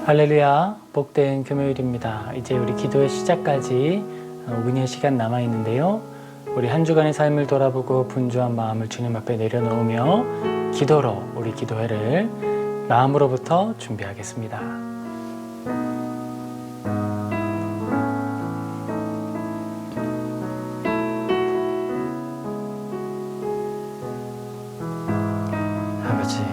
할렐루야, 복된 금요일입니다. 이제 우리 기도의 시작까지 5분의 시간 남아있는데요. 우리 한 주간의 삶을 돌아보고 분주한 마음을 주님 앞에 내려놓으며 기도로 우리 기도회를 마음으로부터 준비하겠습니다. 아버지,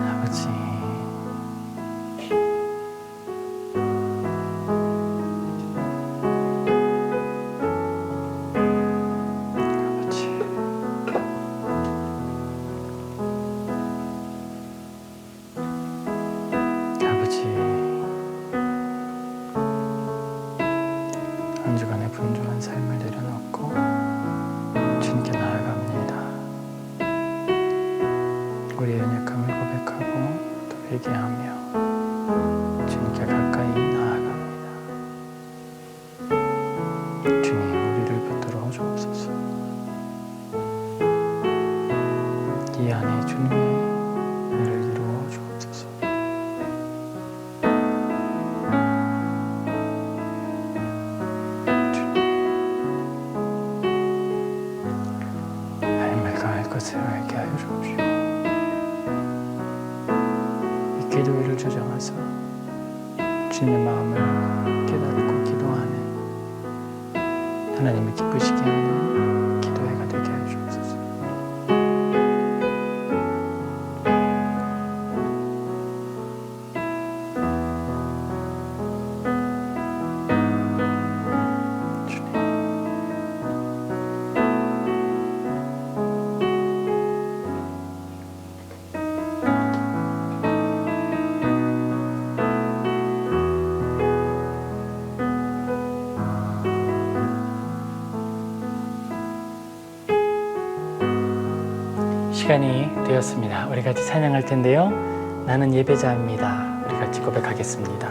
아버지, 아버지, 한 주간의 분주한 삶을 내려놓고 주님께 나아갑니다. 우리의 연약함을 고백하고 또 회개하며 주님께 가까이 나아갑니다. 주님, 우리를 붙들어 주옵소서. 이 안에 주님의 은혜를 이루어 주옵소서. 할 것을 알게 하여 주옵시오. 이 기도회를 주장하사 주님의 마음을 깨닫고 기도하는 하나님을 기쁘시게 하는 기도회가 되게 하여 주옵소서. 시간이 되었습니다. 우리 같이 찬양할 텐데요. 나는 예배자입니다. 우리 같이 고백하겠습니다.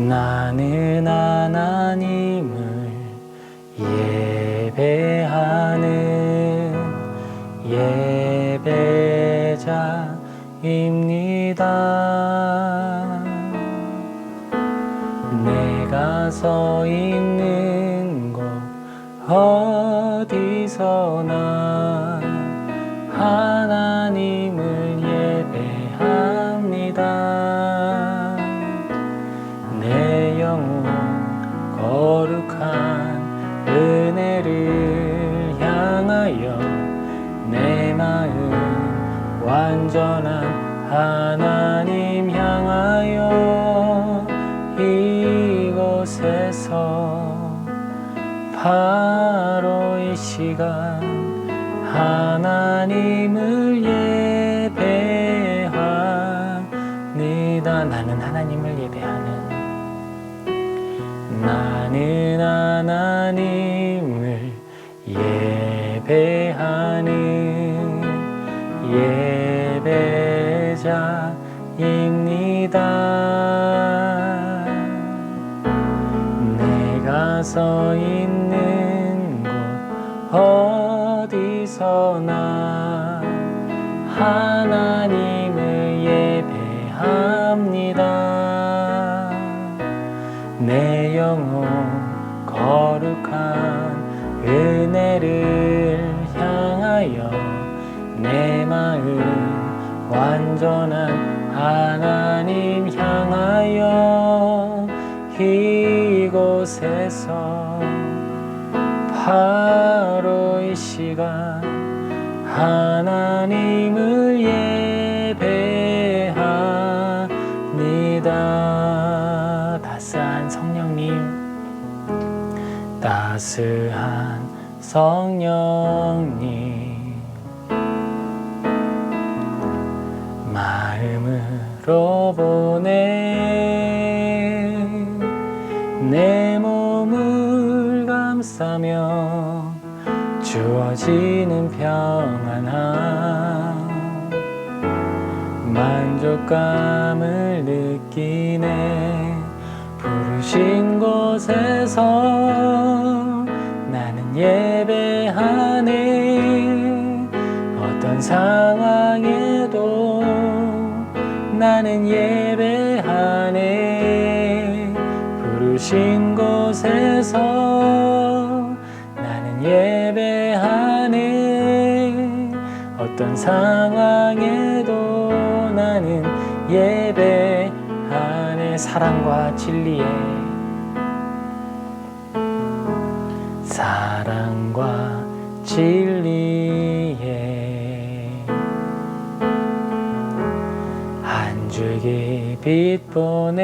나는 하나님을 예배하는 예배자입니다. 내가 서 있는 곳 어디서나 하나님을 예배합니다. 내 영혼 거룩한 은혜를 향하여 내 마음 완전한 하나님 향하여 이곳에서 바로 이 시간 하나님을 예배합니다. 나는 하나님을 예배하는, 나는 하나님을 예배하는 예배자입니다. 내가 서 있는 곳 어디서나 하나님을 예배합니다. 내 영혼 거룩한 은혜를 향하여 내 마음 완전한 하나님 향하여 이곳에서 바로 이 시간 하나님을 예배합니다. 따스한 성령님, 따스한 성령님, 마음으로 보내 내 몸을 감싸며 주어지는 평안함 만족감을 느끼네. 부르신 곳에서 어떤 상황에도 나는 예배하네. 부르신 곳에서 나는 예배하네. 어떤 상황에도 나는 예배하네. 사랑과 진리에, 사랑과 진리에 한 줄기 빛 보내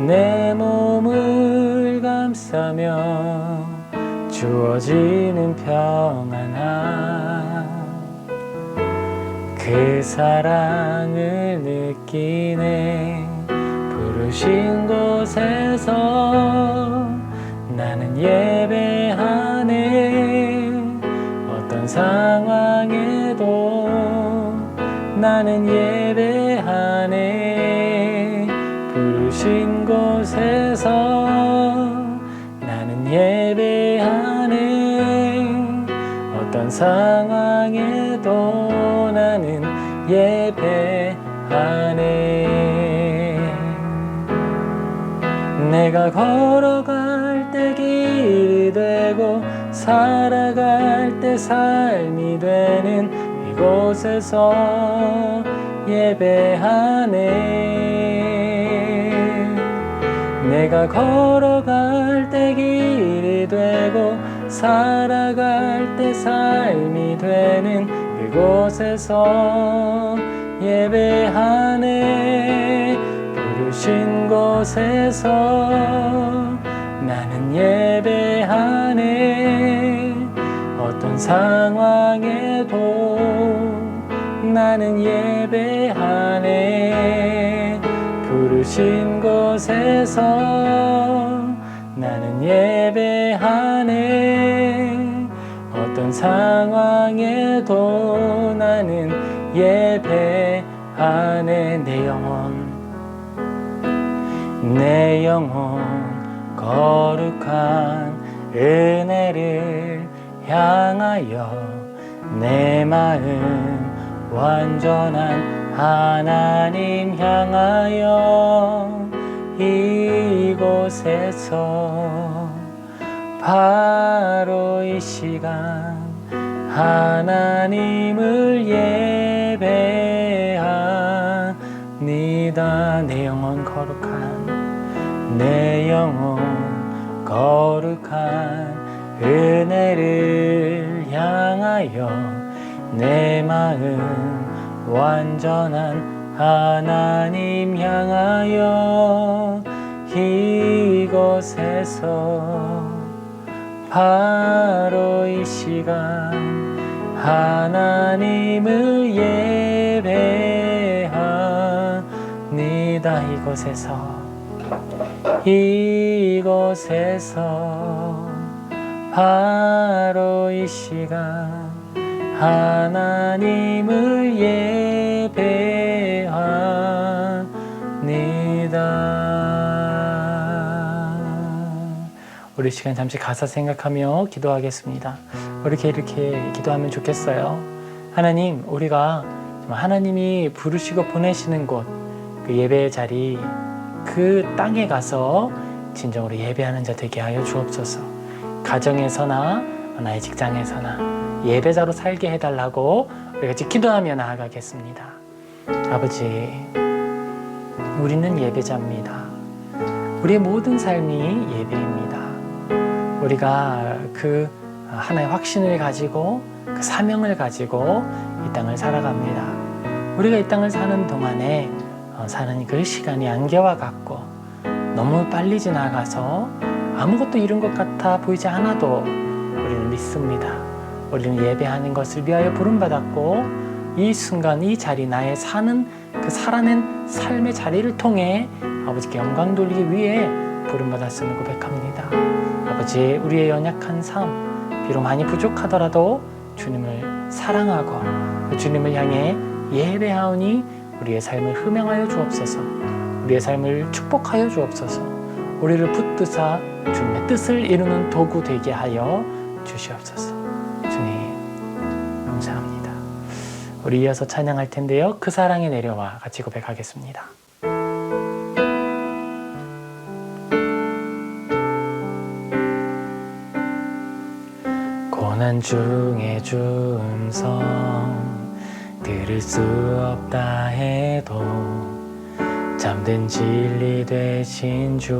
내 몸을 감싸며 주어지는 평안함, 그 사랑을 느끼네. 부르신 곳에서 나는 예배하네. 어떤 상황에도 나는 예배하네. 부르신 곳에서 나는 예배하네. 어떤 상황에도 나는 예배하네. 내가 걸어갈 때 길이 되고 살아갈 때 삶이 되는 이곳에서 예배하네. 내가 걸어갈 때 길이 되고 살아갈 때 삶이 되는 그곳에서 예배하네. 부르신 곳에서 나는 예배하네. 어떤 상황에도 나는 예배하네. 부르신 곳에서 나는 예배하네. 어떤 상황에도 나는 예배하네. 내 영혼 거룩한 은혜를 향하여 내 마음 완전한 하나님 향하여 이곳에서 바로 이 시간 하나님을 예배합니다. 내 영혼 거룩한 은혜를 향하여 내 마음 완전한 하나님 향하여 이곳에서 바로 이 시간 하나님을 예배합니다. 이곳에서 바로 이 시간 하나님을 예배합니다. 우리 시간 잠시 가사 생각하며 기도하겠습니다. 이렇게 기도하면 좋겠어요. 하나님, 우리가 하나님이 부르시고 보내시는 곳, 그 예배의 자리, 그 땅에 가서 진정으로 예배하는 자 되게 하여 주옵소서. 가정에서나 나의 직장에서나 예배자로 살게 해달라고 우리 같이 기도하며 나아가겠습니다. 아버지, 우리는 예배자입니다. 우리의 모든 삶이 예배입니다. 우리가 그 하나의 확신을 가지고 그 사명을 가지고 이 땅을 살아갑니다. 우리가 이 땅을 사는 동안에 사는 그 시간이 안개와 같고 너무 빨리 지나가서 아무것도 이룬 것 같아 보이지 않아도 우리는 믿습니다. 우리는 예배하는 것을 위하여 부름받았고 이 순간 이 자리, 나의 사는 그 살아낸 삶의 자리를 통해 아버지께 영광 돌리기 위해 부름받았음을 고백합니다. 아버지, 우리의 연약한 삶, 비록 많이 부족하더라도 주님을 사랑하고 주님을 향해 예배하오니 우리의 삶을 흠양하여 주옵소서. 우리의 삶을 축복하여 주옵소서. 우리를 붙드사 주님의 뜻을 이루는 도구 되게 하여 주시옵소서. 주님, 우리 이어서 찬양할 텐데요. 그 사랑이 내려와 같이 고백하겠습니다. 고난 중에 주 음성 들을 수 없다 해도 잠든 진리 되신 주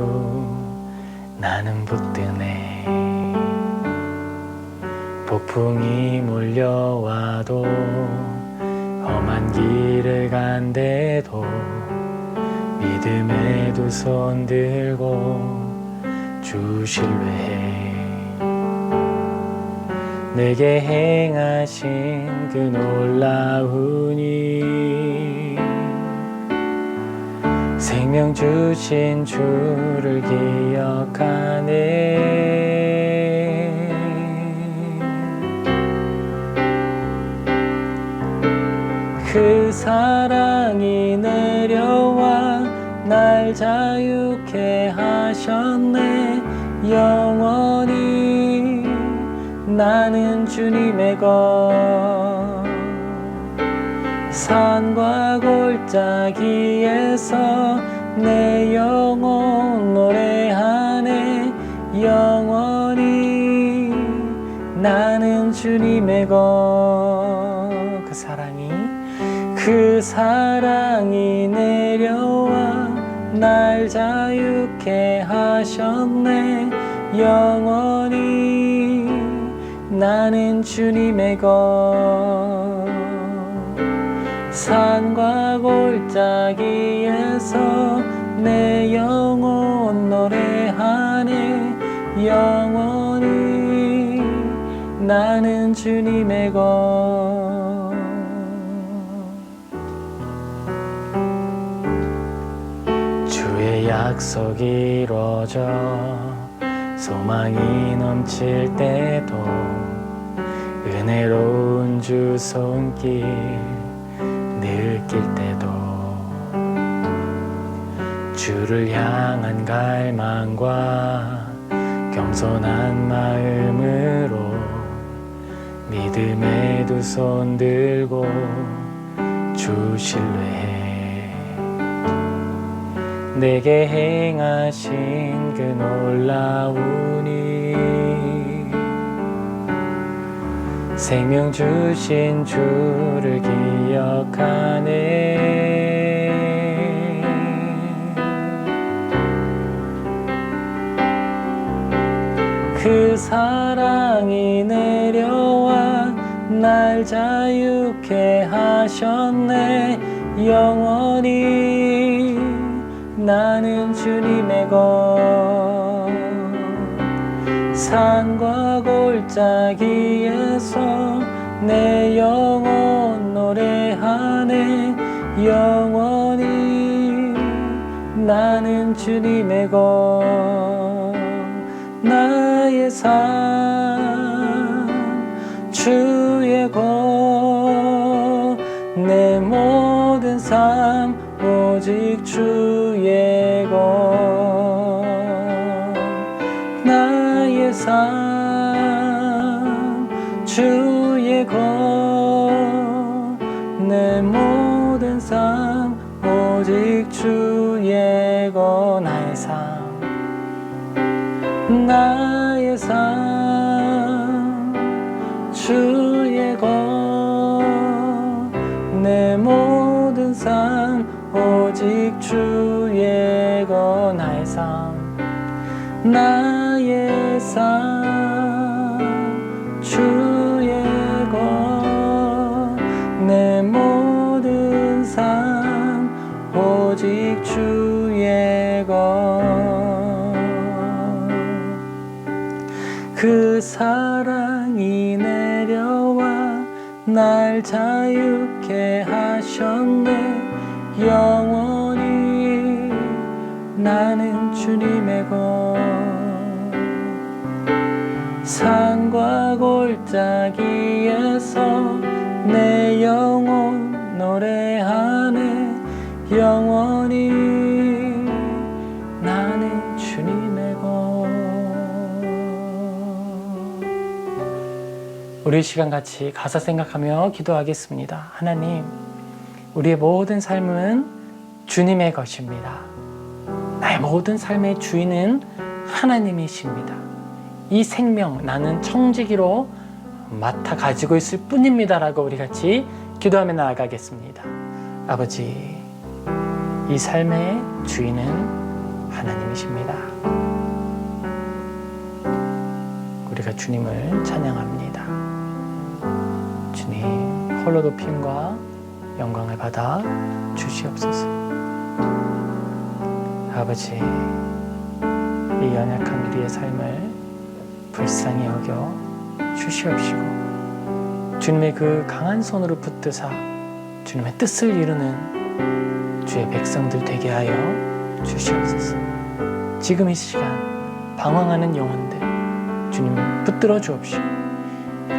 나는 붙드네. 폭풍이 몰려와도 험한 길을 간대도 믿음의 두 손 들고 주 신뢰해. 내게 행하신 그 놀라운 일 생명 주신 주를 기억하네. 그 사랑이 내려와 날 자유케 하셨네. 영원히 나는 주님의 것. 산과 골짜기에서 내 영혼 노래하네. 영원히 나는 주님의 것. 그 사랑이 내려와 날 자유케 하셨네. 영원히 나는 주님의 것. 산과 골짜기에서 내 영혼 노래하네. 영원히 나는 주님의 것. 주의 약속이 이루어져 소망이 넘칠 때도 은혜로운 주 손길 느낄 때도 주를 향한 갈망과 겸손한 마음으로 믿음의 두 손 들고 주 신뢰해. 내게 행하신 그 놀라운 일 생명 주신 주를 기억하네. 그 사랑이 내려와 날 자유케 하셨네. 영원히 나는 주님의 것. 산과 골짜기에서 내 영혼 노래하네. 영원히 나는 주님의 것. 나의 삶 주의 것. 내 모든 삶 오직 주의 것. 나의 삶 주의 것. 내 모든 삶 오직 주의 것. 나의 삶 나의 삶 주의 것. 내 모든 삶 오직 주의 것. 나의 삶 나의 삶 주의 것. 내 모든 삶 오직 주의 것. 그 사랑이 내려와 날 자유케 하셨네. 영원히 나는 주님의 것. 산과 골짜기에서 내 영혼 노래하네. 영원히 나는 주님의 것. 우리 시간 같이 가사 생각하며 기도하겠습니다. 하나님, 우리의 모든 삶은 주님의 것입니다. 나의 모든 삶의 주인은 하나님이십니다. 이 생명 나는 청지기로 맡아 가지고 있을 뿐입니다 라고 우리 같이 기도하며 나아가겠습니다. 아버지, 이 삶의 주인은 하나님이십니다. 우리가 주님을 찬양합니다. 주님, 홀로 높임과 영광을 받아 주시옵소서. 아버지, 이 연약한 우리의 삶을 불쌍히 여겨 주시옵시고 주님의 그 강한 손으로 붙드사 주님의 뜻을 이루는 주의 백성들 되게 하여 주시옵소서. 지금 이 시간 방황하는 영혼들 주님 붙들어 주옵시고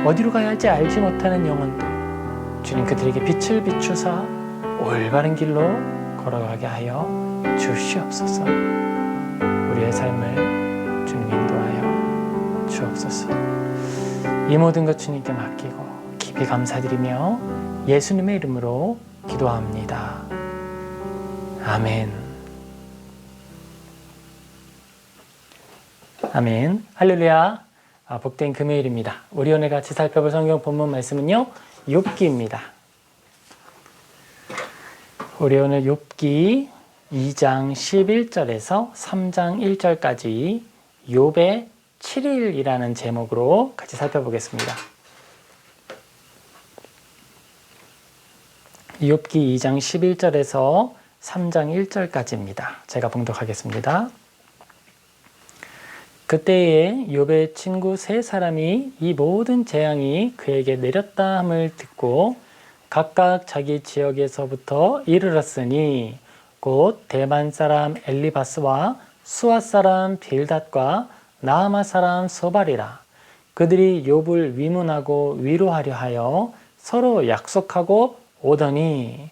어디로 가야 할지 알지 못하는 영혼들 주님 그들에게 빛을 비추사 올바른 길로 걸어가게 하여 주시옵소서. 우리의 삶을 주님 인도하여 주옵소서. 이 모든 것 주님께 맡기고 깊이 감사드리며 예수님의 이름으로 기도합니다. 아멘. 아멘. 할렐루야. 복된 금요일입니다. 우리 오늘 같이 살펴볼 성경 본문 말씀은요, 욥기입니다. 우리 오늘 욥기 2장 11절에서 3장 1절까지 욥의 7일이라는 제목으로 같이 살펴보겠습니다. 욥기 2장 11절에서 3장 1절까지입니다. 제가 봉독하겠습니다. 그때에 욥의 친구 세 사람이 이 모든 재앙이 그에게 내렸다 함을 듣고 각각 자기 지역에서부터 이르렀으니 곧 대만 사람 엘리바스와 수아 사람 빌닷과 나아마 사람 소발이라. 그들이 욥을 위문하고 위로하려 하여 서로 약속하고 오더니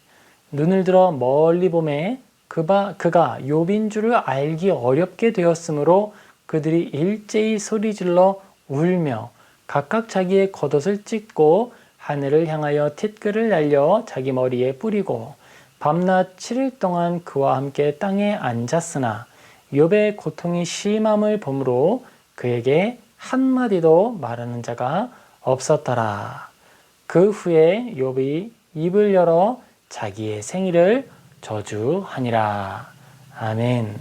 눈을 들어 멀리 보매 그가 욥인 줄을 알기 어렵게 되었으므로 그들이 일제히 소리질러 울며 각각 자기의 겉옷을 찢고 하늘을 향하여 티끌을 날려 자기 머리에 뿌리고 밤낮 7일 동안 그와 함께 땅에 앉았으나 욥의 고통이 심함을 보므로 그에게 한마디도 말하는 자가 없었더라. 그 후에 욥이 입을 열어 자기의 생일을 저주하니라. 아멘.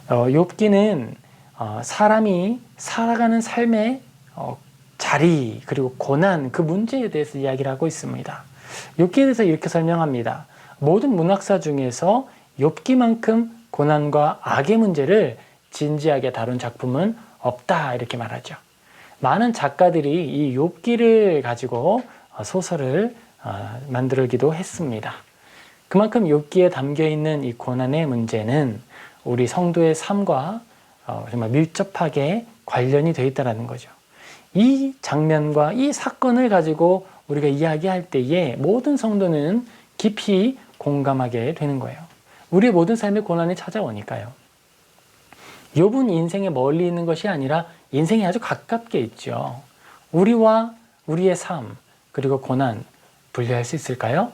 욥기는 사람이 살아가는 삶의 자리 그리고 고난 그 문제에 대해서 이야기를 하고 있습니다. 욥기에 대해서 이렇게 설명합니다. 모든 문학사 중에서 욥기만큼 고난과 악의 문제를 진지하게 다룬 작품은 없다 이렇게 말하죠. 많은 작가들이 이 욥기를 가지고 소설을 만들기도 했습니다. 그만큼 욥기에 담겨있는 이 고난의 문제는 우리 성도의 삶과 정말 밀접하게 관련이 되어 있다는 거죠. 이 장면과 이 사건을 가지고 우리가 이야기할 때에 모든 성도는 깊이 공감하게 되는 거예요. 우리의 모든 삶의 고난이 찾아오니까요. 욥은 인생에 멀리 있는 것이 아니라 인생에 아주 가깝게 있죠. 우리와 우리의 삶 그리고 고난 분리할 수 있을까요?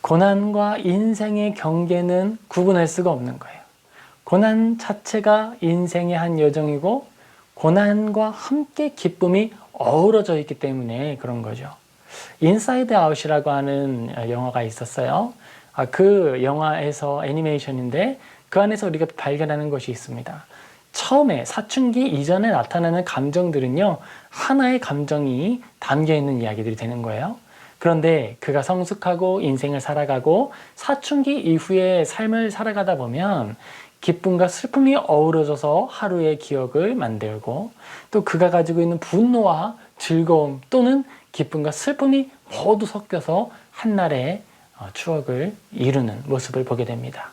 고난과 인생의 경계는 구분할 수가 없는 거예요. 고난 자체가 인생의 한 여정이고 고난과 함께 기쁨이 어우러져 있기 때문에 그런 거죠. 인사이드 아웃이라고 하는 영화가 있었어요. 그 영화에서 애니메이션인데 그 안에서 우리가 발견하는 것이 있습니다. 처음에 사춘기 이전에 나타나는 감정들은요, 하나의 감정이 담겨 있는 이야기들이 되는 거예요. 그런데 그가 성숙하고 인생을 살아가고 사춘기 이후에 삶을 살아가다 보면 기쁨과 슬픔이 어우러져서 하루의 기억을 만들고 또 그가 가지고 있는 분노와 즐거움 또는 기쁨과 슬픔이 모두 섞여서 한날의 추억을 이루는 모습을 보게 됩니다.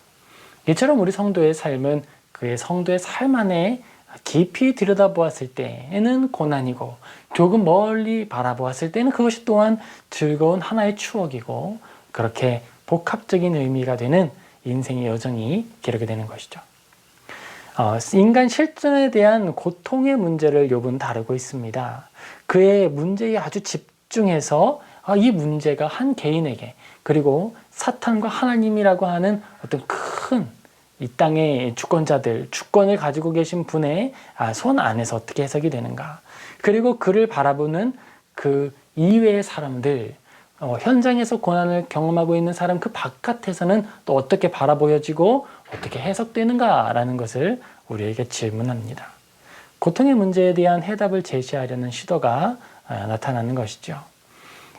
이처럼 우리 성도의 삶은 그의 성도의 삶 안에 깊이 들여다보았을 때에는 고난이고 조금 멀리 바라보았을 때는 그것이 또한 즐거운 하나의 추억이고 그렇게 복합적인 의미가 되는 인생의 여정이 기록이 되는 것이죠. 인간 실존에 대한 고통의 문제를 욥은 다루고 있습니다. 그의 문제에 아주 집중해서 이 문제가 한 개인에게, 그리고 사탄과 하나님이라고 하는 어떤 큰 이 땅의 주권자들, 주권을 가지고 계신 분의 손 안에서 어떻게 해석이 되는가, 그리고 그를 바라보는 그 이외의 사람들, 현장에서 고난을 경험하고 있는 사람 그 바깥에서는 또 어떻게 바라보여지고 어떻게 해석되는가라는 것을 우리에게 질문합니다. 고통의 문제에 대한 해답을 제시하려는 시도가 나타나는 것이죠.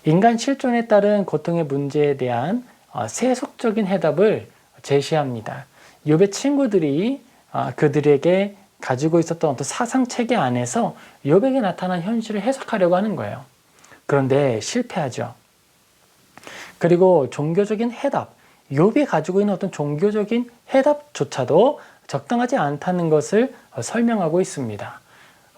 인간 실존에 따른 고통의 문제에 대한 세속적인 해답을 제시합니다. 욥의 친구들이 그들에게 가지고 있었던 어떤 사상체계 안에서 욥에게 나타난 현실을 해석하려고 하는 거예요. 그런데 실패하죠. 그리고 종교적인 해답, 욥이 가지고 있는 어떤 종교적인 해답조차도 적당하지 않다는 것을 설명하고 있습니다.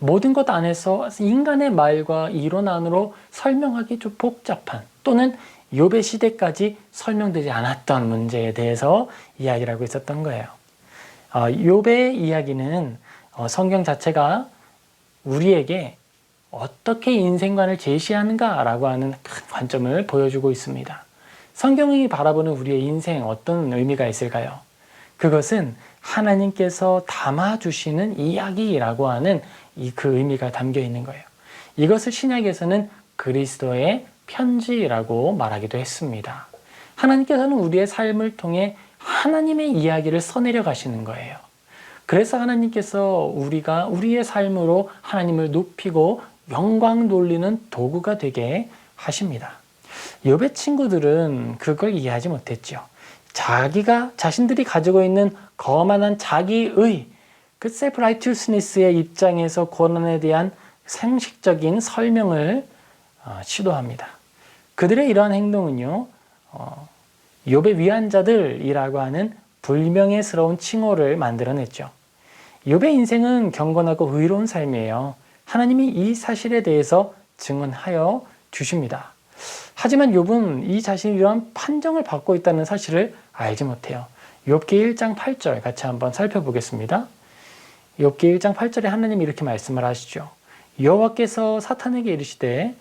모든 것 안에서 인간의 말과 이론 안으로 설명하기 좀 복잡한, 또는 욥의 시대까지 설명되지 않았던 문제에 대해서 이야기를 하고 있었던 거예요. 욥의 이야기는 성경 자체가 우리에게 어떻게 인생관을 제시하는가라고 하는 큰 관점을 보여주고 있습니다. 성경이 바라보는 우리의 인생 어떤 의미가 있을까요? 그것은 하나님께서 담아주시는 이야기라고 하는 그 의미가 담겨 있는 거예요. 이것을 신약에서는 그리스도의 편지라고 말하기도 했습니다. 하나님께서는 우리의 삶을 통해 하나님의 이야기를 써내려 가시는 거예요. 그래서 하나님께서 우리가 우리의 삶으로 하나님을 높이고 영광 돌리는 도구가 되게 하십니다. 욥의 친구들은 그걸 이해하지 못했죠. 자신들이 가지고 있는 거만한 자기의 그 셀프 라이투스니스의 입장에서 고난에 대한 상식적인 설명을 시도합니다. 그들의 이러한 행동은요, 욥의 위안자들이라고 하는 불명예스러운 칭호를 만들어냈죠. 욥의 인생은 경건하고 의로운 삶이에요. 하나님이 이 사실에 대해서 증언하여 주십니다. 하지만 욥은 이 자신이 이러한 판정을 받고 있다는 사실을 알지 못해요. 욥기 1장 8절 같이 한번 살펴보겠습니다. 욥기 1장 8절에 하나님이 이렇게 말씀을 하시죠. 여호와께서 사탄에게 이르시되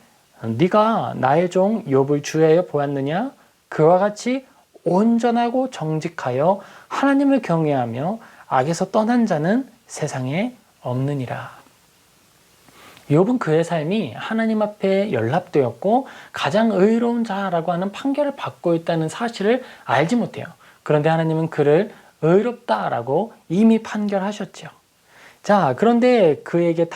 네가 나의 종 욥을 주의하여 보았느냐? 그와 같이 온전하고 정직하여 하나님을 경외하며 악에서 떠난 자는 세상에 없느니라. 욥은 그의 삶이 하나님 앞에 연락되었고 가장 의로운 자라고 하는 판결을 받고 있다는 사실을 알지 못해요. 그런데 하나님은 그를 의롭다라고 이미 판결하셨죠. 자, 그런데 그에게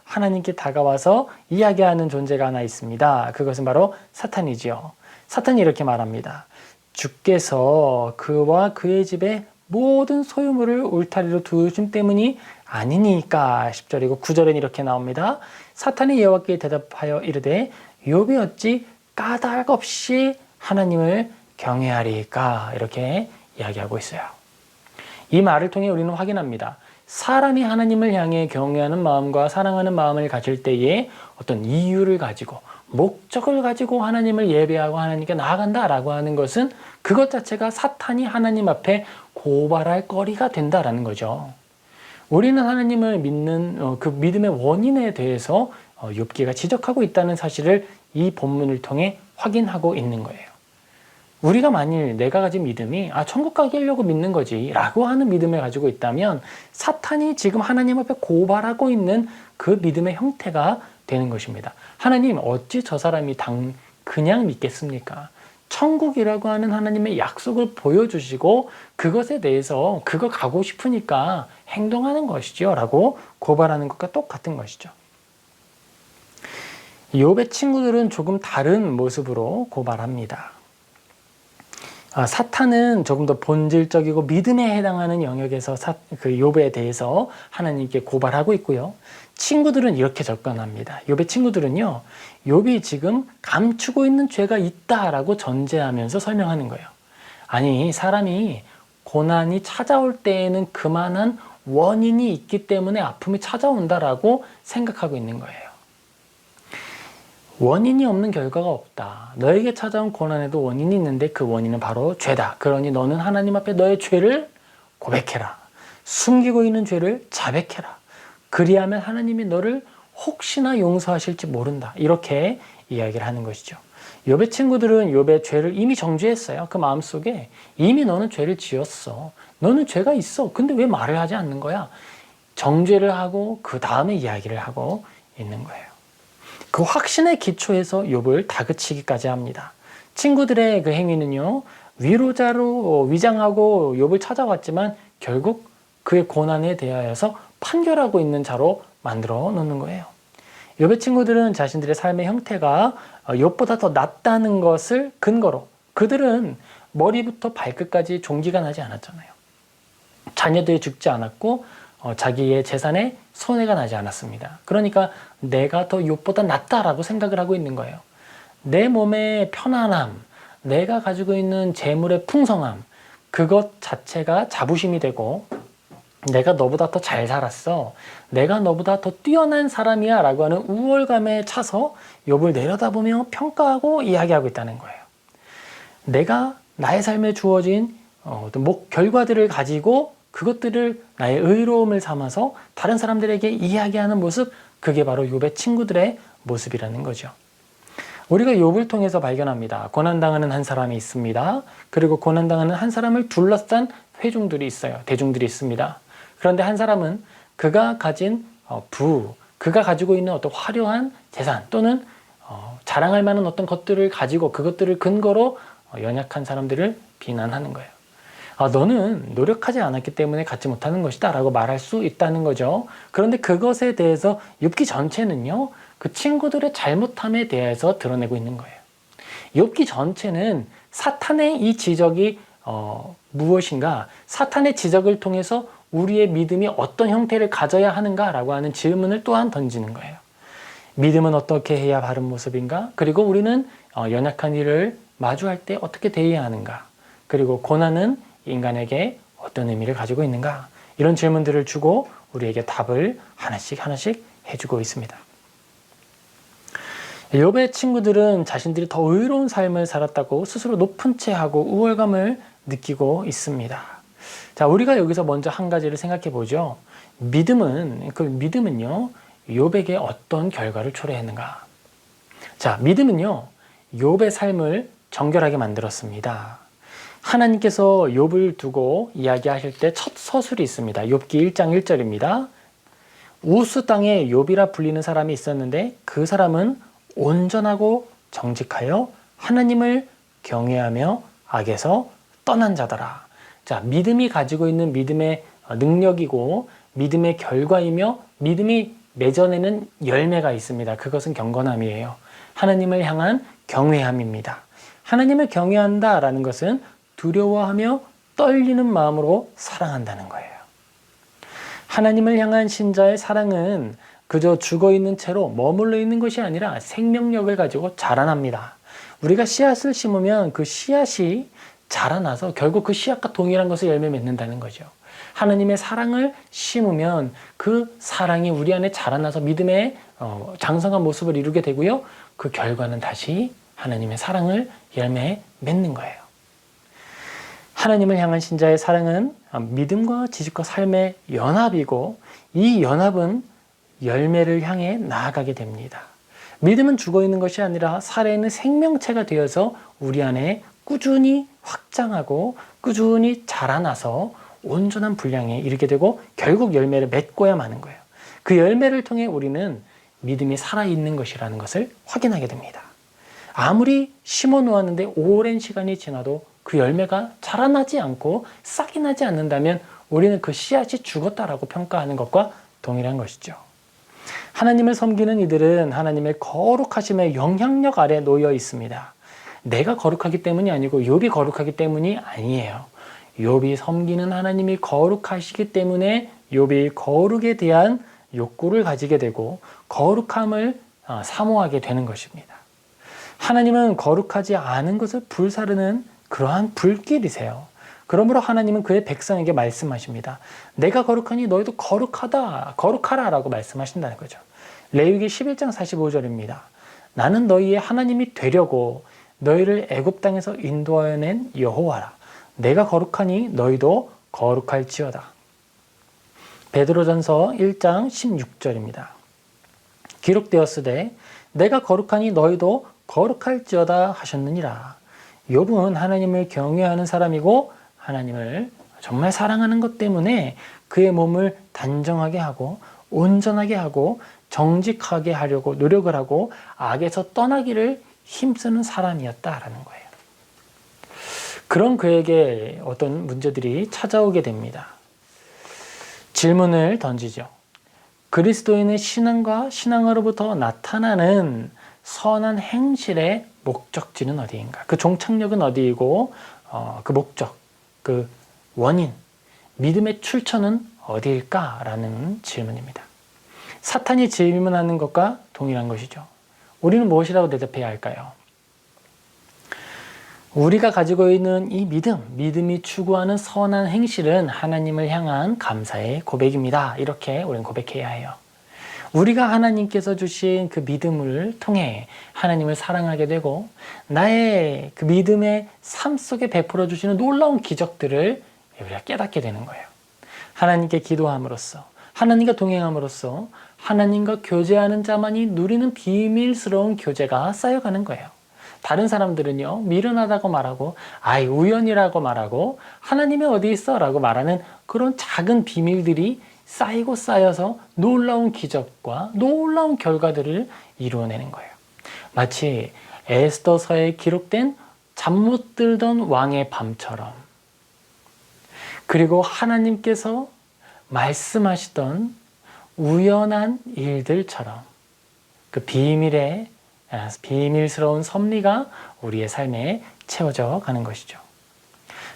하나님께 다가와서 이야기하는 존재가 하나 있습니다. 그것은 바로 사탄이지요. 사탄이 이렇게 말합니다. 주께서 그와 그의 집에 모든 소유물을 울타리로 두신 때문이 아니니까. 10절이고 9절엔 이렇게 나옵니다. 사탄이 여호와께 대답하여 이르되 욥이 어찌 까닭 없이 하나님을 경외하리까. 이렇게 이야기하고 있어요. 이 말을 통해 우리는 확인합니다. 사람이 하나님을 향해 경외하는 마음과 사랑하는 마음을 가질 때에 어떤 이유를 가지고 목적을 가지고 하나님을 예배하고 하나님께 나아간다라고 하는 것은 그것 자체가 사탄이 하나님 앞에 고발할 거리가 된다라는 거죠. 우리는 하나님을 믿는 그 믿음의 원인에 대해서 욥기가 지적하고 있다는 사실을 이 본문을 통해 확인하고 있는 거예요. 우리가 만일 내가 가진 믿음이 천국 가려고 믿는 거지 라고 하는 믿음을 가지고 있다면 사탄이 지금 하나님 앞에 고발하고 있는 그 믿음의 형태가 되는 것입니다. 하나님, 어찌 저 사람이 그냥 믿겠습니까? 천국이라고 하는 하나님의 약속을 보여주시고 그것에 대해서 그거 가고 싶으니까 행동하는 것이죠 라고 고발하는 것과 똑같은 것이죠. 욥의 친구들은 조금 다른 모습으로 고발합니다. 사탄은 조금 더 본질적이고 믿음에 해당하는 영역에서 그 욥에 대해서 하나님께 고발하고 있고요. 친구들은 이렇게 접근합니다. 욥의 친구들은요, 욥이 지금 감추고 있는 죄가 있다라고 전제하면서 설명하는 거예요. 아니, 사람이 고난이 찾아올 때에는 그만한 원인이 있기 때문에 아픔이 찾아온다라고 생각하고 있는 거예요. 원인이 없는 결과가 없다. 너에게 찾아온 고난에도 원인이 있는데 그 원인은 바로 죄다. 그러니 너는 하나님 앞에 너의 죄를 고백해라. 숨기고 있는 죄를 자백해라. 그리하면 하나님이 너를 혹시나 용서하실지 모른다. 이렇게 이야기를 하는 것이죠. 욥의 친구들은 욥의 죄를 이미 정죄했어요. 그 마음속에 이미 너는 죄를 지었어. 너는 죄가 있어. 근데 왜 말을 하지 않는 거야? 정죄를 하고 그 다음에 이야기를 하고 있는 거예요. 그 확신의 기초에서 욥을 다그치기까지 합니다. 친구들의 그 행위는요, 위로자로 위장하고 욥을 찾아왔지만 결국 그의 고난에 대하여서 판결하고 있는 자로 만들어 놓는 거예요. 욥의 친구들은 자신들의 삶의 형태가 욥보다 더 낫다는 것을 근거로, 그들은 머리부터 발끝까지 종기가 나지 않았잖아요. 자녀들이 죽지 않았고 자기의 재산에 손해가 나지 않았습니다. 그러니까 내가 더 욥보다 낫다라고 생각을 하고 있는 거예요. 내 몸의 편안함, 내가 가지고 있는 재물의 풍성함, 그것 자체가 자부심이 되고 내가 너보다 더 잘 살았어, 내가 너보다 더 뛰어난 사람이야 라고 하는 우월감에 차서 욥을 내려다보며 평가하고 이야기하고 있다는 거예요. 내가 나의 삶에 주어진 결과들을 가지고 그것들을 나의 의로움을 삼아서 다른 사람들에게 이야기하는 모습, 그게 바로 욥의 친구들의 모습이라는 거죠. 우리가 욥을 통해서 발견합니다. 고난당하는 한 사람이 있습니다. 그리고 고난당하는 한 사람을 둘러싼 회중들이 있어요. 대중들이 있습니다. 그런데 한 사람은 그가 가진 그가 가지고 있는 어떤 화려한 재산 또는 자랑할 만한 어떤 것들을 가지고 그것들을 근거로 연약한 사람들을 비난하는 거예요. 너는 노력하지 않았기 때문에 갖지 못하는 것이다 라고 말할 수 있다는 거죠. 그런데 그것에 대해서 욥기 전체는요, 그 친구들의 잘못함에 대해서 드러내고 있는 거예요. 욥기 전체는 사탄의 이 지적이 무엇인가, 사탄의 지적을 통해서 우리의 믿음이 어떤 형태를 가져야 하는가 라고 하는 질문을 또한 던지는 거예요. 믿음은 어떻게 해야 바른 모습인가? 그리고 우리는 연약한 일을 마주할 때 어떻게 대해야 하는가? 그리고 고난은 인간에게 어떤 의미를 가지고 있는가? 이런 질문들을 주고 우리에게 답을 하나씩 해주고 있습니다. 욥의 친구들은 자신들이 더 의로운 삶을 살았다고 스스로 높은 채하고 우월감을 느끼고 있습니다. 자, 우리가 여기서 먼저 한 가지를 생각해 보죠. 믿음은요, 욥에게 어떤 결과를 초래했는가? 자, 믿음은요, 욥의 삶을 정결하게 만들었습니다. 하나님께서 욥을 두고 이야기하실 때 첫 서술이 있습니다. 욥기 1장 1절입니다. 우스 땅에 욥이라 불리는 사람이 있었는데 그 사람은 온전하고 정직하여 하나님을 경외하며 악에서 떠난 자더라. 자, 믿음이 가지고 있는 믿음의 능력이고 믿음의 결과이며 믿음이 맺어내는 열매가 있습니다. 그것은 경건함이에요. 하나님을 향한 경외함입니다. 하나님을 경외한다라는 것은 두려워하며 떨리는 마음으로 사랑한다는 거예요. 하나님을 향한 신자의 사랑은 그저 죽어있는 채로 머물러 있는 것이 아니라 생명력을 가지고 자라납니다. 우리가 씨앗을 심으면 그 씨앗이 자라나서 결국 그 씨앗과 동일한 것을 열매 맺는다는 거죠. 하나님의 사랑을 심으면 그 사랑이 우리 안에 자라나서 믿음의 장성한 모습을 이루게 되고요. 그 결과는 다시 하나님의 사랑을 열매 맺는 거예요. 하나님을 향한 신자의 사랑은 믿음과 지식과 삶의 연합이고 이 연합은 열매를 향해 나아가게 됩니다. 믿음은 죽어있는 것이 아니라 살아있는 생명체가 되어서 우리 안에 꾸준히 확장하고 꾸준히 자라나서 온전한 분량에 이르게 되고 결국 열매를 맺고야 마는 거예요. 그 열매를 통해 우리는 믿음이 살아있는 것이라는 것을 확인하게 됩니다. 아무리 심어 놓았는데 오랜 시간이 지나도 그 열매가 자라나지 않고 싹이 나지 않는다면 우리는 그 씨앗이 죽었다라고 평가하는 것과 동일한 것이죠. 하나님을 섬기는 이들은 하나님의 거룩하심의 영향력 아래 놓여 있습니다. 내가 거룩하기 때문이 아니고 욥이 거룩하기 때문이 아니에요. 욥이 섬기는 하나님이 거룩하시기 때문에 욥이 거룩에 대한 욕구를 가지게 되고 거룩함을 사모하게 되는 것입니다. 하나님은 거룩하지 않은 것을 불사르는 그러한 불길이세요. 그러므로 하나님은 그의 백성에게 말씀하십니다. 내가 거룩하니 너희도 거룩하라 라고 말씀하신다는 거죠. 레위기 11장 45절입니다. 나는 너희의 하나님이 되려고 너희를 애굽 땅에서 인도하여 낸 여호와라. 내가 거룩하니 너희도 거룩할지어다. 베드로전서 1장 16절입니다. 기록되었으되 내가 거룩하니 너희도 거룩할지어다 하셨느니라. 욥은 하나님을 경외하는 사람이고 하나님을 정말 사랑하는 것 때문에 그의 몸을 단정하게 하고 온전하게 하고 정직하게 하려고 노력을 하고 악에서 떠나기를 힘쓰는 사람이었다라는 거예요. 그런 그에게 어떤 문제들이 찾아오게 됩니다. 질문을 던지죠. 그리스도인의 신앙과 신앙으로부터 나타나는 선한 행실의 목적지는 어디인가? 그 종착역은 어디이고 그 목적, 그 원인, 믿음의 출처는 어디일까라는 질문입니다. 사탄이 질문하는 것과 동일한 것이죠. 우리는 무엇이라고 대답해야 할까요? 우리가 가지고 있는 이 믿음이 추구하는 선한 행실은 하나님을 향한 감사의 고백입니다. 이렇게 우리는 고백해야 해요. 우리가 하나님께서 주신 그 믿음을 통해 하나님을 사랑하게 되고 나의 그 믿음의 삶 속에 베풀어 주시는 놀라운 기적들을 우리가 깨닫게 되는 거예요. 하나님께 기도함으로써, 하나님과 동행함으로써 하나님과 교제하는 자만이 누리는 비밀스러운 교제가 쌓여가는 거예요. 다른 사람들은요, 미련하다고 말하고 우연이라고 말하고 하나님이 어디 있어? 라고 말하는 그런 작은 비밀들이 쌓이고 쌓여서 놀라운 기적과 놀라운 결과들을 이루어내는 거예요. 마치 에스더서에 기록된 잠 못 들던 왕의 밤처럼, 그리고 하나님께서 말씀하시던 우연한 일들처럼 그 비밀스러운 섭리가 우리의 삶에 채워져 가는 것이죠.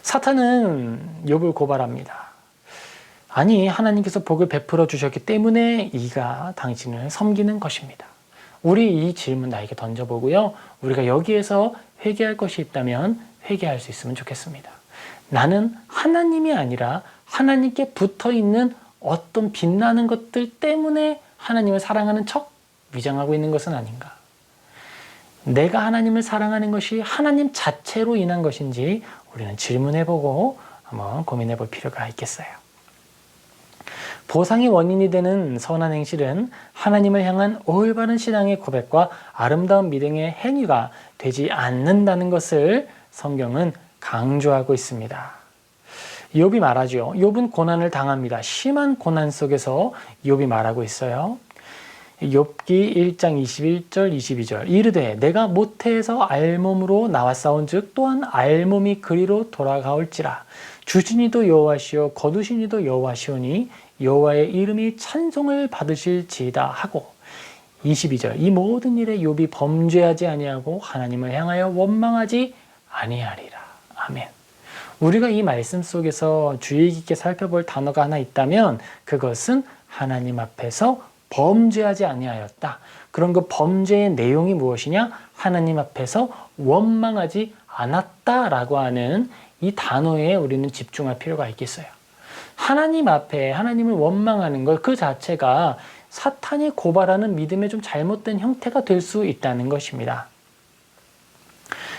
사탄은 욥을 고발합니다. 아니, 하나님께서 복을 베풀어 주셨기 때문에 이가 당신을 섬기는 것입니다. 우리 이 질문 나에게 던져보고요. 우리가 여기에서 회개할 것이 있다면 회개할 수 있으면 좋겠습니다. 나는 하나님이 아니라 하나님께 붙어있는 어떤 빛나는 것들 때문에 하나님을 사랑하는 척 위장하고 있는 것은 아닌가? 내가 하나님을 사랑하는 것이 하나님 자체로 인한 것인지 우리는 질문해보고 한번 고민해볼 필요가 있겠어요. 보상의 원인이 되는 선한 행실은 하나님을 향한 올바른 신앙의 고백과 아름다운 믿음의 행위가 되지 않는다는 것을 성경은 강조하고 있습니다. 욥이 말하죠. 욥은 고난을 당합니다. 심한 고난 속에서 욥이 말하고 있어요. 욥기 1장 21절 22절 이르되 내가 모태에서 알몸으로 나왔사온즉 또한 알몸이 그리로 돌아가올지라 주시니도 여호와시오 거두시니도 여호와시오니 여호와의 이름이 찬송을 받으실지이다 하고 22절 이 모든 일에 욥이 범죄하지 아니하고 하나님을 향하여 원망하지 아니하리라. 아멘. 우리가 이 말씀 속에서 주의 깊게 살펴볼 단어가 하나 있다면 그것은 하나님 앞에서 범죄하지 아니하였다. 그런 그 범죄의 내용이 무엇이냐? 하나님 앞에서 원망하지 않았다라고 하는 이 단어에 우리는 집중할 필요가 있겠어요. 하나님 앞에 하나님을 원망하는 것 그 자체가 사탄이 고발하는 믿음의 좀 잘못된 형태가 될 수 있다는 것입니다.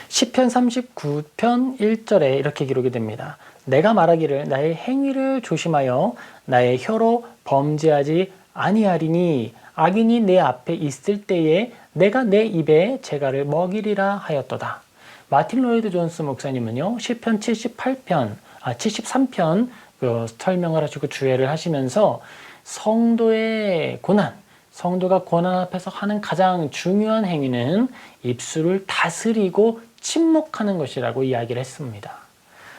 시편 39편 1절에 이렇게 기록이 됩니다. 내가 말하기를 나의 행위를 조심하여 나의 혀로 범죄하지 아니하리니 악인이 내 앞에 있을 때에 내가 내 입에 재갈을 먹이리라 하였도다. 마틴 로이드 존스 목사님은요, 시편 73편 설명을 하시고 주애를 하시면서 성도의 고난, 성도가 고난 앞에서 하는 가장 중요한 행위는 입술을 다스리고 침묵하는 것이라고 이야기를 했습니다.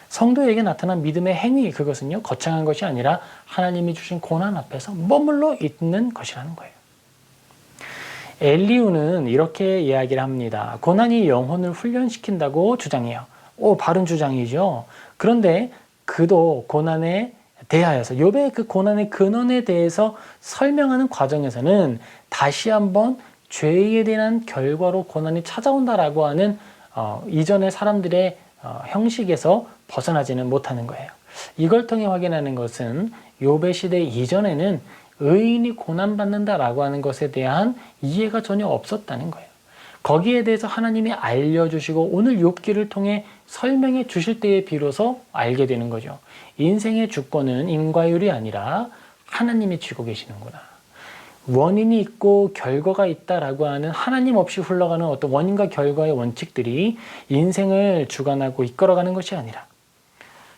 성도에게 나타난 믿음의 행위, 그것은요, 거창한 것이 아니라 하나님이 주신 고난 앞에서 머물러 있는 것이라는 거예요. 엘리후는 이렇게 이야기를 합니다. 고난이 영혼을 훈련시킨다고 주장해요. 바른 주장이죠. 그런데 그도 고난에 대하여서 욥의 그 고난의 근원에 대해서 설명하는 과정에서는 다시 한번 죄에 대한 결과로 고난이 찾아온다라고 하는 이전의 사람들의 형식에서 벗어나지는 못하는 거예요. 이걸 통해 확인하는 것은 욥의 시대 이전에는 의인이 고난받는다라고 하는 것에 대한 이해가 전혀 없었다는 거예요. 거기에 대해서 하나님이 알려주시고 오늘 욥기를 통해 설명해 주실 때에 비로소 알게 되는 거죠. 인생의 주권은 인과율이 아니라 하나님이 쥐고 계시는구나. 원인이 있고 결과가 있다라고 하는 하나님 없이 흘러가는 어떤 원인과 결과의 원칙들이 인생을 주관하고 이끌어가는 것이 아니라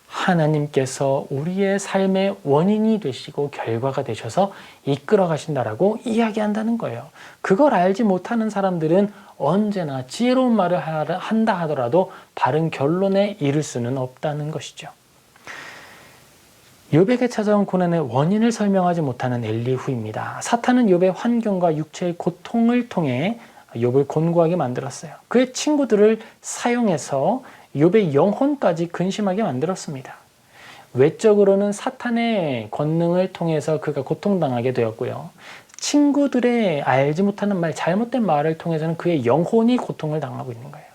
하나님께서 우리의 삶의 원인이 되시고 결과가 되셔서 이끌어 가신다라고 이야기한다는 거예요. 그걸 알지 못하는 사람들은 언제나 지혜로운 말을 한다 하더라도 바른 결론에 이를 수는 없다는 것이죠. 욥에게 찾아온 고난의 원인을 설명하지 못하는 엘리후입니다. 사탄은 욥의 환경과 육체의 고통을 통해 욥을 곤고하게 만들었어요. 그의 친구들을 사용해서 욥의 영혼까지 근심하게 만들었습니다. 외적으로는 사탄의 권능을 통해서 그가 고통당하게 되었고요. 친구들의 알지 못하는 말, 잘못된 말을 통해서는 그의 영혼이 고통을 당하고 있는 거예요.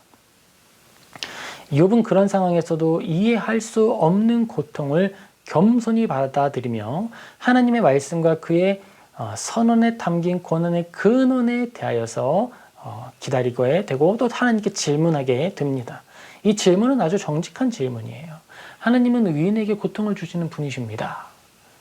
욥은 그런 상황에서도 이해할 수 없는 고통을 겸손히 받아들이며 하나님의 말씀과 그의 선언에 담긴 권한의 근원에 대하여서 기다리게 되고 또 하나님께 질문하게 됩니다. 이 질문은 아주 정직한 질문이에요. 하나님은 의인에게 고통을 주시는 분이십니다.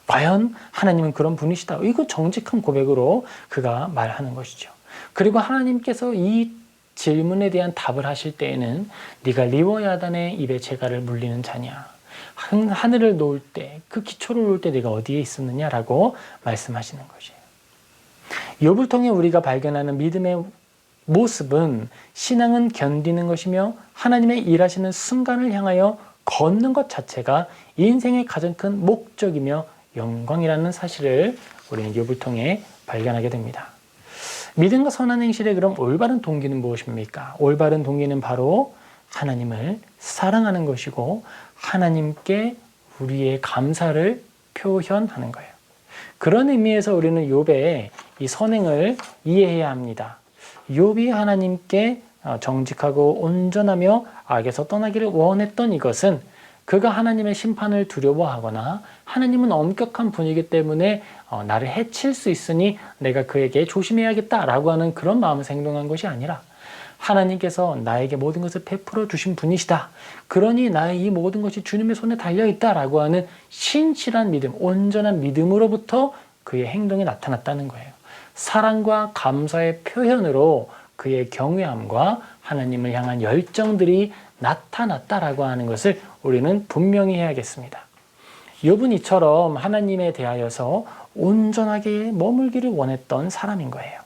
과연 하나님은 그런 분이시다. 이거 정직한 고백으로 그가 말하는 것이죠. 그리고 하나님께서 이 질문에 대한 답을 하실 때에는 네가 리워야단의 입에 재갈을 물리는 자냐. 하늘을 놓을 때, 그 기초를 놓을 때 네가 어디에 있었느냐라고 말씀하시는 것이에요. 욥을 통해 우리가 발견하는 믿음의 모습은 신앙은 견디는 것이며 하나님의 일하시는 순간을 향하여 걷는 것 자체가 인생의 가장 큰 목적이며 영광이라는 사실을 우리는 욥을 통해 발견하게 됩니다. 믿음과 선한 행실의 그럼 올바른 동기는 무엇입니까? 올바른 동기는 바로 하나님을 사랑하는 것이고 하나님께 우리의 감사를 표현하는 거예요. 그런 의미에서 우리는 욥의 이 선행을 이해해야 합니다. 욥이 하나님께 정직하고 온전하며 악에서 떠나기를 원했던 이것은 그가 하나님의 심판을 두려워하거나 하나님은 엄격한 분이기 때문에 나를 해칠 수 있으니 내가 그에게 조심해야겠다라고 하는 그런 마음에서 행동한 것이 아니라 하나님께서 나에게 모든 것을 베풀어 주신 분이시다. 그러니 나의 이 모든 것이 주님의 손에 달려있다라고 하는 신실한 믿음, 온전한 믿음으로부터 그의 행동이 나타났다는 거예요. 사랑과 감사의 표현으로 그의 경외함과 하나님을 향한 열정들이 나타났다라고 하는 것을 우리는 분명히 해야겠습니다. 욥은 이처럼 하나님에 대하여서 온전하게 머물기를 원했던 사람인 거예요.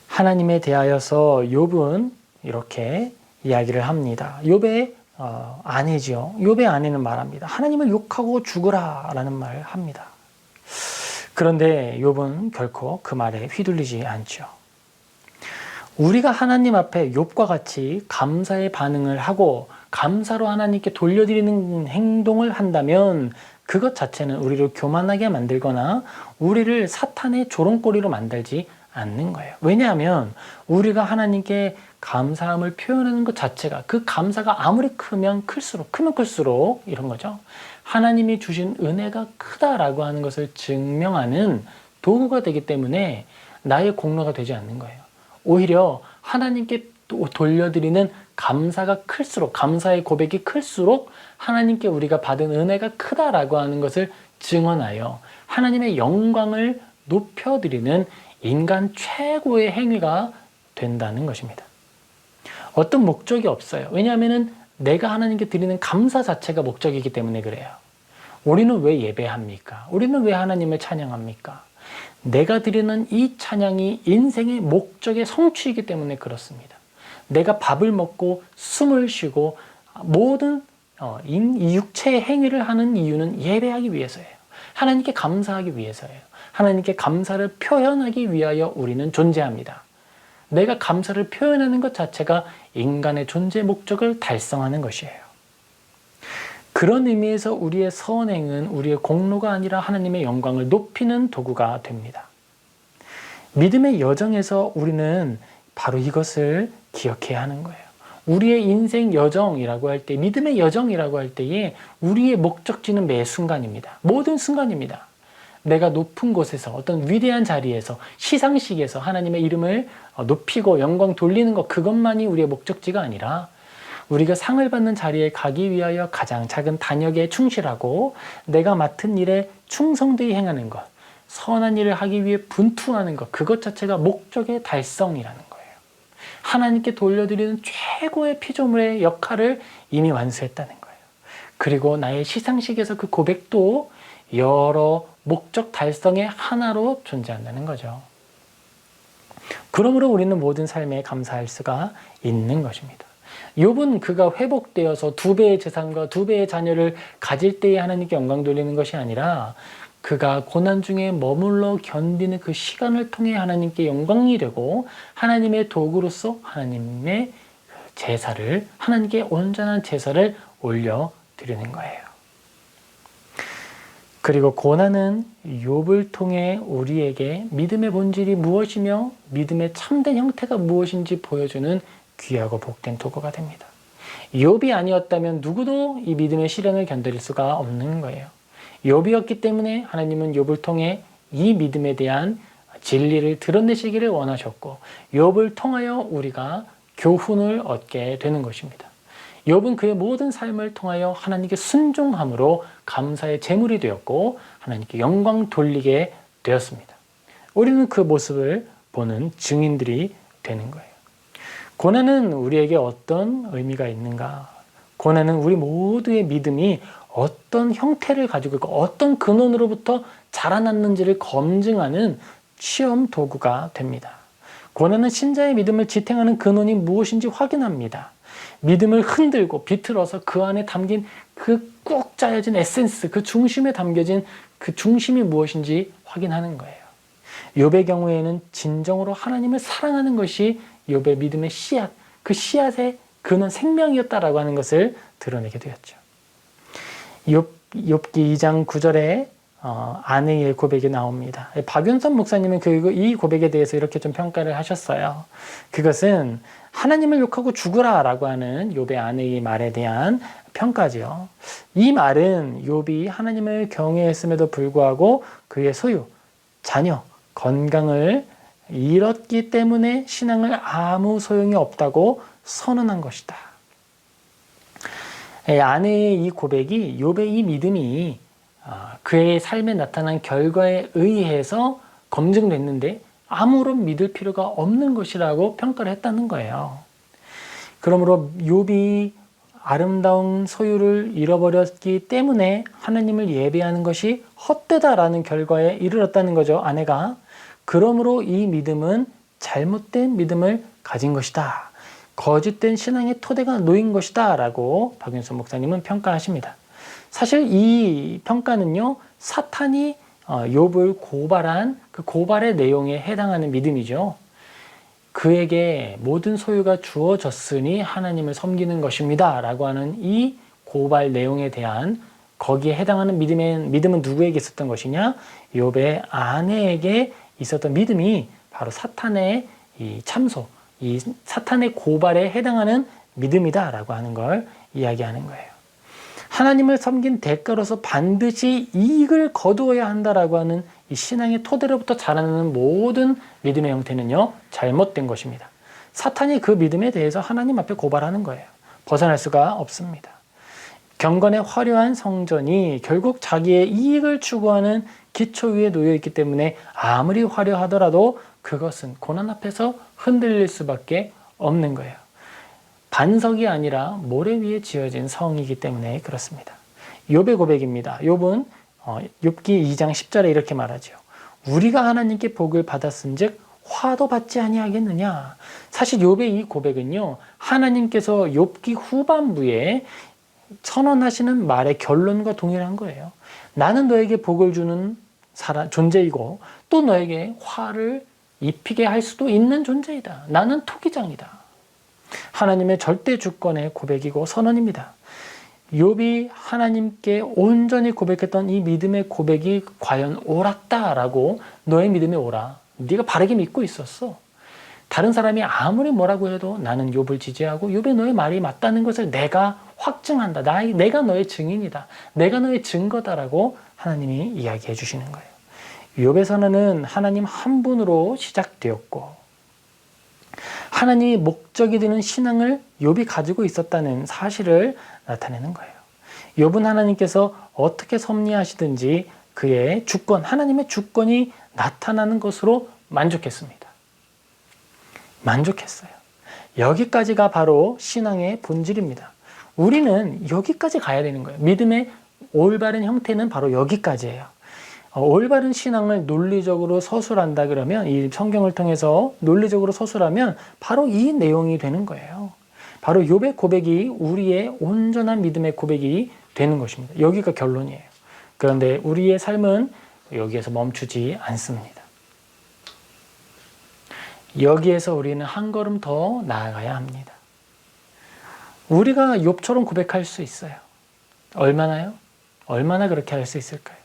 하나님에 대하여서 욥은 이렇게 이야기를 합니다. 욥의 아내지요. 욥의 아내는 말합니다. 하나님을 욕하고 죽으라 라는 말을 합니다. 그런데 욥은 결코 그 말에 휘둘리지 않죠. 우리가 하나님 앞에 욥과 같이 감사의 반응을 하고 감사로 하나님께 돌려드리는 행동을 한다면 그것 자체는 우리를 교만하게 만들거나 우리를 사탄의 조롱거리로 만들지 않는 거예요. 왜냐하면 우리가 하나님께 감사함을 표현하는 것 자체가 그 감사가 아무리 크면 클수록 이런 거죠. 하나님이 주신 은혜가 크다라고 하는 것을 증명하는 도구가 되기 때문에 나의 공로가 되지 않는 거예요. 오히려 하나님께 돌려드리는 감사가 클수록, 감사의 고백이 클수록 하나님께 우리가 받은 은혜가 크다라고 하는 것을 증언하여 하나님의 영광을 높여드리는 인간 최고의 행위가 된다는 것입니다. 어떤 목적이 없어요. 왜냐하면 내가 하나님께 드리는 감사 자체가 목적이기 때문에 그래요. 우리는 왜 예배합니까? 우리는 왜 하나님을 찬양합니까? 내가 드리는 이 찬양이 인생의 목적의 성취이기 때문에 그렇습니다. 내가 밥을 먹고 숨을 쉬고 모든 이 육체의 행위를 하는 이유는 예배하기 위해서예요. 하나님께 감사하기 위해서예요. 하나님께 감사를 표현하기 위하여 우리는 존재합니다. 내가 감사를 표현하는 것 자체가 인간의 존재 목적을 달성하는 것이에요. 그런 의미에서 우리의 선행은 우리의 공로가 아니라 하나님의 영광을 높이는 도구가 됩니다. 믿음의 여정에서 우리는 바로 이것을 기억해야 하는 거예요. 우리의 인생 여정이라고 할 때, 믿음의 여정이라고 할 때에 우리의 목적지는 매 순간입니다. 모든 순간입니다. 내가 높은 곳에서 어떤 위대한 자리에서 시상식에서 하나님의 이름을 높이고 영광 돌리는 것, 그것만이 우리의 목적지가 아니라 우리가 상을 받는 자리에 가기 위하여 가장 작은 단역에 충실하고 내가 맡은 일에 충성되이 행하는 것, 선한 일을 하기 위해 분투하는 것, 그것 자체가 목적의 달성이라는 거예요. 하나님께 돌려드리는 최고의 피조물의 역할을 이미 완수했다는 거예요. 그리고 나의 시상식에서 그 고백도 여러 목적 달성의 하나로 존재한다는 거죠. 그러므로 우리는 모든 삶에 감사할 수가 있는 것입니다. 욥은 그가 회복되어서 2배의 재산과 2배의 자녀를 가질 때에 하나님께 영광 돌리는 것이 아니라 그가 고난 중에 머물러 견디는 그 시간을 통해 하나님께 영광이 되고 하나님의 도구로서 하나님의 제사를, 하나님께 온전한 제사를 올려드리는 거예요. 그리고 고난은 욥을 통해 우리에게 믿음의 본질이 무엇이며 믿음의 참된 형태가 무엇인지 보여주는 귀하고 복된 도구가 됩니다. 욥이 아니었다면 누구도 이 믿음의 시련을 견딜 수가 없는 거예요. 욥이었기 때문에 하나님은 욥을 통해 이 믿음에 대한 진리를 드러내시기를 원하셨고 욥을 통하여 우리가 교훈을 얻게 되는 것입니다. 욥은 그의 모든 삶을 통하여 하나님께 순종함으로 감사의 제물이 되었고 하나님께 영광 돌리게 되었습니다. 우리는 그 모습을 보는 증인들이 되는 거예요. 고난은 우리에게 어떤 의미가 있는가? 고난은 우리 모두의 믿음이 어떤 형태를 가지고 있고 어떤 근원으로부터 자라났는지를 검증하는 시험 도구가 됩니다. 고난은 신자의 믿음을 지탱하는 근원이 무엇인지 확인합니다. 믿음을 흔들고 비틀어서 그 안에 담긴 그 꾹 짜여진 에센스, 그 중심에 담겨진 그 중심이 무엇인지 확인하는 거예요. 욥의 경우에는 진정으로 하나님을 사랑하는 것이 욥의 믿음의 씨앗, 그 씨앗의 근원 생명이었다라고 하는 것을 드러내게 되었죠. 욥기 2장 9절에 아내의 고백이 나옵니다. 박윤선 목사님은 이 고백에 대해서 이렇게 좀 평가를 하셨어요. 그것은 하나님을 욕하고 죽으라 라고 하는 욥의 아내의 말에 대한 평가지요. 이 말은 욥이 하나님을 경외했음에도 불구하고 그의 소유, 자녀, 건강을 잃었기 때문에 신앙을 아무 소용이 없다고 선언한 것이다. 아내의 이 고백이 욥의 이 믿음이 그의 삶에 나타난 결과에 의해서 검증됐는데 아무런 믿을 필요가 없는 것이라고 평가를 했다는 거예요. 그러므로 욥이 아름다운 소유를 잃어버렸기 때문에 하나님을 예배하는 것이 헛되다라는 결과에 이르렀다는 거죠, 아내가. 그러므로 이 믿음은 잘못된 믿음을 가진 것이다. 거짓된 신앙의 토대가 놓인 것이다 라고 박윤선 목사님은 평가하십니다. 사실 이 평가는요, 사탄이 욥을 고발한 그 고발의 내용에 해당하는 믿음이죠. 그에게 모든 소유가 주어졌으니 하나님을 섬기는 것입니다 라고 하는 이 고발 내용에 대한 거기에 해당하는 믿음은 누구에게 있었던 것이냐? 욥의 아내에게 있었던 믿음이 바로 사탄의 이 참소, 이 사탄의 고발에 해당하는 믿음이다 라고 하는 걸 이야기하는 거예요. 하나님을 섬긴 대가로서 반드시 이익을 거두어야 한다라고 하는 이 신앙의 토대로부터 자라나는 모든 믿음의 형태는요, 잘못된 것입니다. 사탄이 그 믿음에 대해서 하나님 앞에 고발하는 거예요. 벗어날 수가 없습니다. 경건의 화려한 성전이 결국 자기의 이익을 추구하는 기초 위에 놓여 있기 때문에 아무리 화려하더라도 그것은 고난 앞에서 흔들릴 수밖에 없는 거예요. 반석이 아니라 모래 위에 지어진 성이기 때문에 그렇습니다. 욥의 고백입니다. 욥은 욥기 2장 10절에 이렇게 말하죠. 우리가 하나님께 복을 받았은즉 화도 받지 아니하겠느냐. 사실 욥의 이 고백은요, 하나님께서 욥기 후반부에 선언하시는 말의 결론과 동일한 거예요. 나는 너에게 복을 주는 존재이고 또 너에게 화를 입히게 할 수도 있는 존재이다. 나는 토기장이다. 하나님의 절대 주권의 고백이고 선언입니다. 욥이 하나님께 온전히 고백했던 이 믿음의 고백이 과연 옳았다라고, 너의 믿음이 옳아. 네가 바르게 믿고 있었어. 다른 사람이 아무리 뭐라고 해도 나는 욥을 지지하고 욥의 너의 말이 맞다는 것을 내가 확증한다. 내가 너의 증인이다. 내가 너의 증거다라고 하나님이 이야기해 주시는 거예요. 욥의 선언은 하나님 한 분으로 시작되었고 하나님이 목적이 되는 신앙을 욥이 가지고 있었다는 사실을 나타내는 거예요. 욥은 하나님께서 어떻게 섭리하시든지 그의 주권, 하나님의 주권이 나타나는 것으로 만족했습니다. 만족했어요. 여기까지가 바로 신앙의 본질입니다. 우리는 여기까지 가야 되는 거예요. 믿음의 올바른 형태는 바로 여기까지예요. 올바른 신앙을 논리적으로 서술한다 그러면, 이 성경을 통해서 논리적으로 서술하면 바로 이 내용이 되는 거예요. 바로 욥의 고백이 우리의 온전한 믿음의 고백이 되는 것입니다. 여기가 결론이에요. 그런데 우리의 삶은 여기에서 멈추지 않습니다. 여기에서 우리는 한 걸음 더 나아가야 합니다. 우리가 욥처럼 고백할 수 있어요. 얼마나요? 얼마나 그렇게 할 수 있을까요?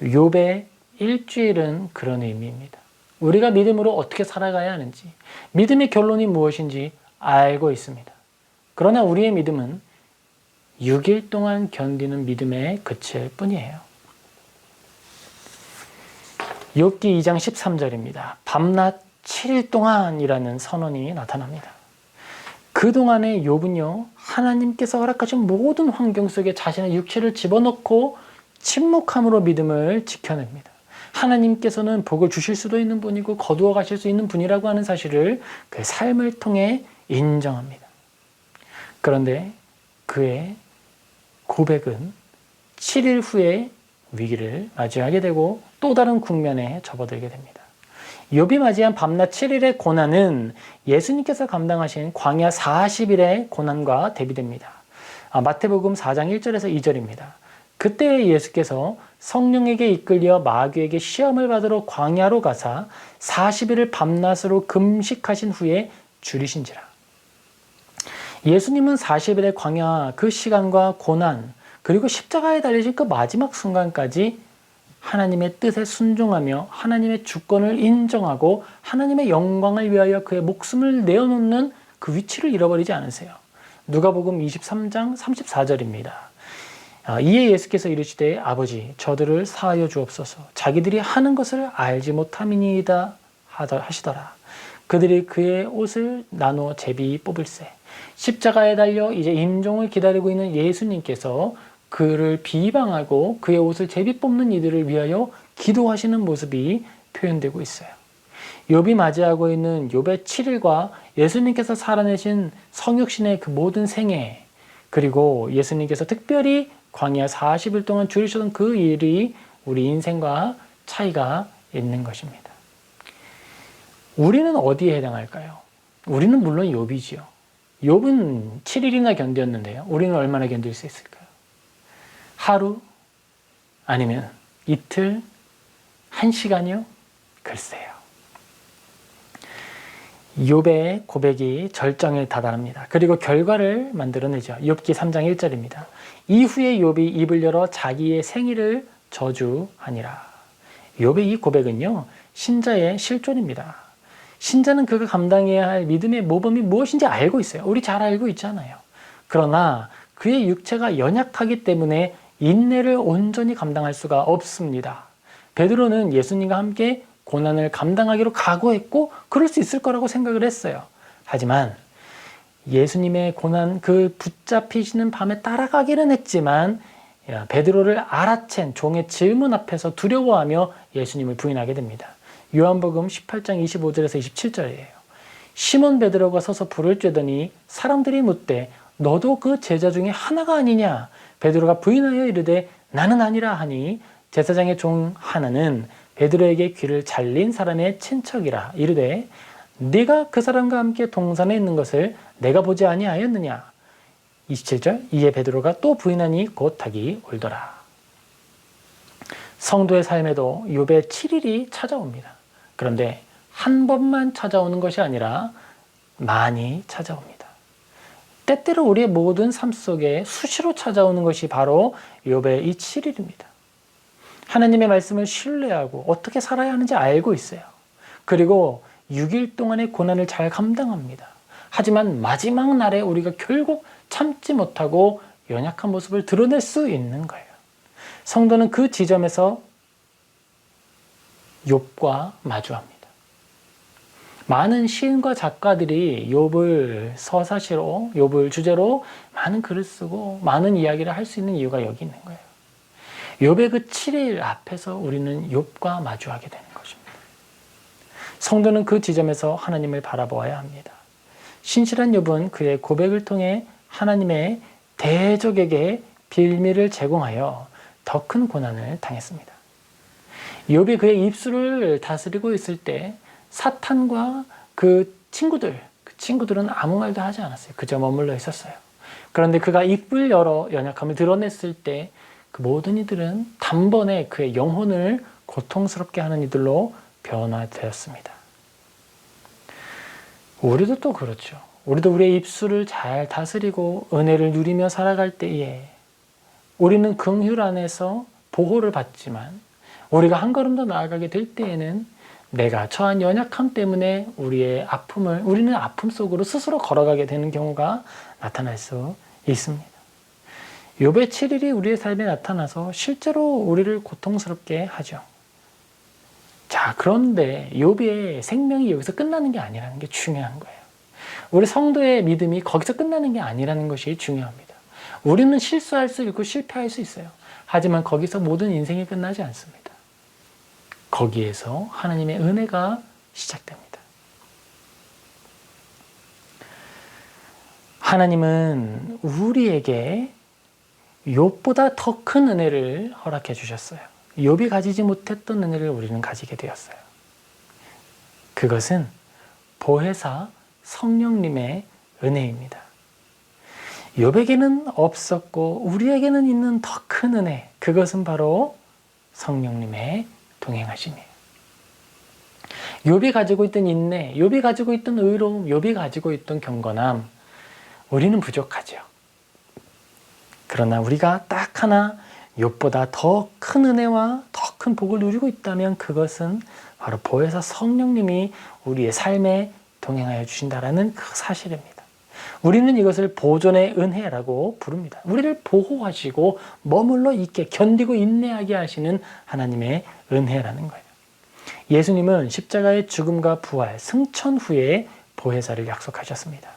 욥의 일주일은 그런 의미입니다. 우리가 믿음으로 어떻게 살아가야 하는지, 믿음의 결론이 무엇인지 알고 있습니다. 그러나 우리의 믿음은 6일 동안 견디는 믿음에 그칠 뿐이에요. 욥기 2장 13절입니다. 밤낮 7일 동안이라는 선언이 나타납니다. 그동안의 욥은요, 하나님께서 허락하신 모든 환경 속에 자신의 육체를 집어넣고 침묵함으로 믿음을 지켜냅니다. 하나님께서는 복을 주실 수도 있는 분이고 거두어 가실 수 있는 분이라고 하는 사실을 그 삶을 통해 인정합니다. 그런데 그의 고백은 7일 후에 위기를 맞이하게 되고 또 다른 국면에 접어들게 됩니다. 욥이 맞이한 밤낮 7일의 고난은 예수님께서 감당하신 광야 40일의 고난과 대비됩니다. 마태복음 4장 1절에서 2절입니다. 그때 예수께서 성령에게 이끌려 마귀에게 시험을 받으러 광야로 가사 40일을 밤낮으로 금식하신 후에 줄이신지라. 예수님은 40일의 광야 그 시간과 고난, 그리고 십자가에 달리신 그 마지막 순간까지 하나님의 뜻에 순종하며 하나님의 주권을 인정하고 하나님의 영광을 위하여 그의 목숨을 내어놓는 그 위치를 잃어버리지 않으세요. 누가복음 23장 34절입니다. 이에 예수께서 이르시되 아버지 저들을 사하여 주옵소서. 자기들이 하는 것을 알지 못함이니이다 하시더라. 그들이 그의 옷을 나누어 제비 뽑을세. 십자가에 달려 이제 임종을 기다리고 있는 예수님께서 그를 비방하고 그의 옷을 제비 뽑는 이들을 위하여 기도하시는 모습이 표현되고 있어요. 욥이 맞이하고 있는 욥의 7일과 예수님께서 살아내신 성육신의 그 모든 생애, 그리고 예수님께서 특별히 광야 40일 동안 줄이셨던 그 일이 우리 인생과 차이가 있는 것입니다. 우리는 어디에 해당할까요? 우리는 물론 욥이지요. 욥은 7일이나 견뎠는데요. 우리는 얼마나 견딜 수 있을까요? 하루? 아니면 이틀? 1시간이요? 글쎄요. 욥의 고백이 절정에 다다릅니다. 그리고 결과를 만들어내죠. 욥기 3장 1절입니다. 이후에 욥이 입을 열어 자기의 생일을 저주하니라. 욥의 이 고백은요, 신자의 실존입니다. 신자는 그가 감당해야 할 믿음의 모범이 무엇인지 알고 있어요. 우리 잘 알고 있잖아요. 그러나 그의 육체가 연약하기 때문에 인내를 온전히 감당할 수가 없습니다. 베드로는 예수님과 함께 고난을 감당하기로 각오했고 그럴 수 있을 거라고 생각을 했어요. 하지만 예수님의 고난, 그 붙잡히시는 밤에 따라가기는 했지만 베드로를 알아챈 종의 질문 앞에서 두려워하며 예수님을 부인하게 됩니다. 요한복음 18장 25절에서 27절이에요. 시몬 베드로가 서서 불을 쬐더니 사람들이 묻되 너도 그 제자 중에 하나가 아니냐? 베드로가 부인하여 이르되 나는 아니라 하니 제사장의 종 하나는 베드로에게 귀를 잘린 사람의 친척이라 이르되 네가 그 사람과 함께 동산에 있는 것을 내가 보지 아니하였느냐? 27절 이에 베드로가 또 부인하니 곧 닭이 울더라. 성도의 삶에도 욥의 7일이 찾아옵니다. 그런데 한 번만 찾아오는 것이 아니라 많이 찾아옵니다. 때때로 우리의 모든 삶 속에 수시로 찾아오는 것이 바로 욥의 이 7일입니다. 하나님의 말씀을 신뢰하고 어떻게 살아야 하는지 알고 있어요. 그리고 6일 동안의 고난을 잘 감당합니다. 하지만 마지막 날에 우리가 결국 참지 못하고 연약한 모습을 드러낼 수 있는 거예요. 성도는 그 지점에서 욥과 마주합니다. 많은 시인과 작가들이 욥을 서사시로, 욥을 주제로 많은 글을 쓰고 많은 이야기를 할 수 있는 이유가 여기 있는 거예요. 욥의 그 7일 앞에서 우리는 욥과 마주하게 되는 것입니다. 성도는 그 지점에서 하나님을 바라보아야 합니다. 신실한 욥은 그의 고백을 통해 하나님의 대적에게 빌미를 제공하여 더 큰 고난을 당했습니다. 욥이 그의 입술을 다스리고 있을 때 사탄과 그 친구들은 아무 말도 하지 않았어요. 그저 머물러 있었어요. 그런데 그가 입을 열어 연약함을 드러냈을 때 그 모든 이들은 단번에 그의 영혼을 고통스럽게 하는 이들로 변화되었습니다. 우리도 또 그렇죠. 우리도 우리의 입술을 잘 다스리고 은혜를 누리며 살아갈 때에 우리는 긍휼 안에서 보호를 받지만 우리가 한 걸음 더 나아가게 될 때에는 내가 처한 연약함 때문에 우리는 아픔 속으로 스스로 걸어가게 되는 경우가 나타날 수 있습니다. 욥의 7일이 우리의 삶에 나타나서 실제로 우리를 고통스럽게 하죠. 자, 그런데 욥의 생명이 여기서 끝나는 게 아니라는 게 중요한 거예요. 우리 성도의 믿음이 거기서 끝나는 게 아니라는 것이 중요합니다. 우리는 실수할 수 있고 실패할 수 있어요. 하지만 거기서 모든 인생이 끝나지 않습니다. 거기에서 하나님의 은혜가 시작됩니다. 하나님은 우리에게 욥보다 더 큰 은혜를 허락해 주셨어요. 욥이 가지지 못했던 은혜를 우리는 가지게 되었어요. 그것은 보혜사 성령님의 은혜입니다. 욥에게는 없었고 우리에게는 있는 더 큰 은혜, 그것은 바로 성령님의 동행하심이에요. 욥이 가지고 있던 인내, 욥이 가지고 있던 의로움, 욥이 가지고 있던 경건함, 우리는 부족하죠. 그러나 우리가 딱 하나 욥보다 더 큰 은혜와 더 큰 복을 누리고 있다면 그것은 바로 보혜사 성령님이 우리의 삶에 동행하여 주신다라는 그 사실입니다. 우리는 이것을 보존의 은혜라고 부릅니다. 우리를 보호하시고 머물러 있게 견디고 인내하게 하시는 하나님의 은혜라는 거예요. 예수님은 십자가의 죽음과 부활, 승천 후에 보혜사를 약속하셨습니다.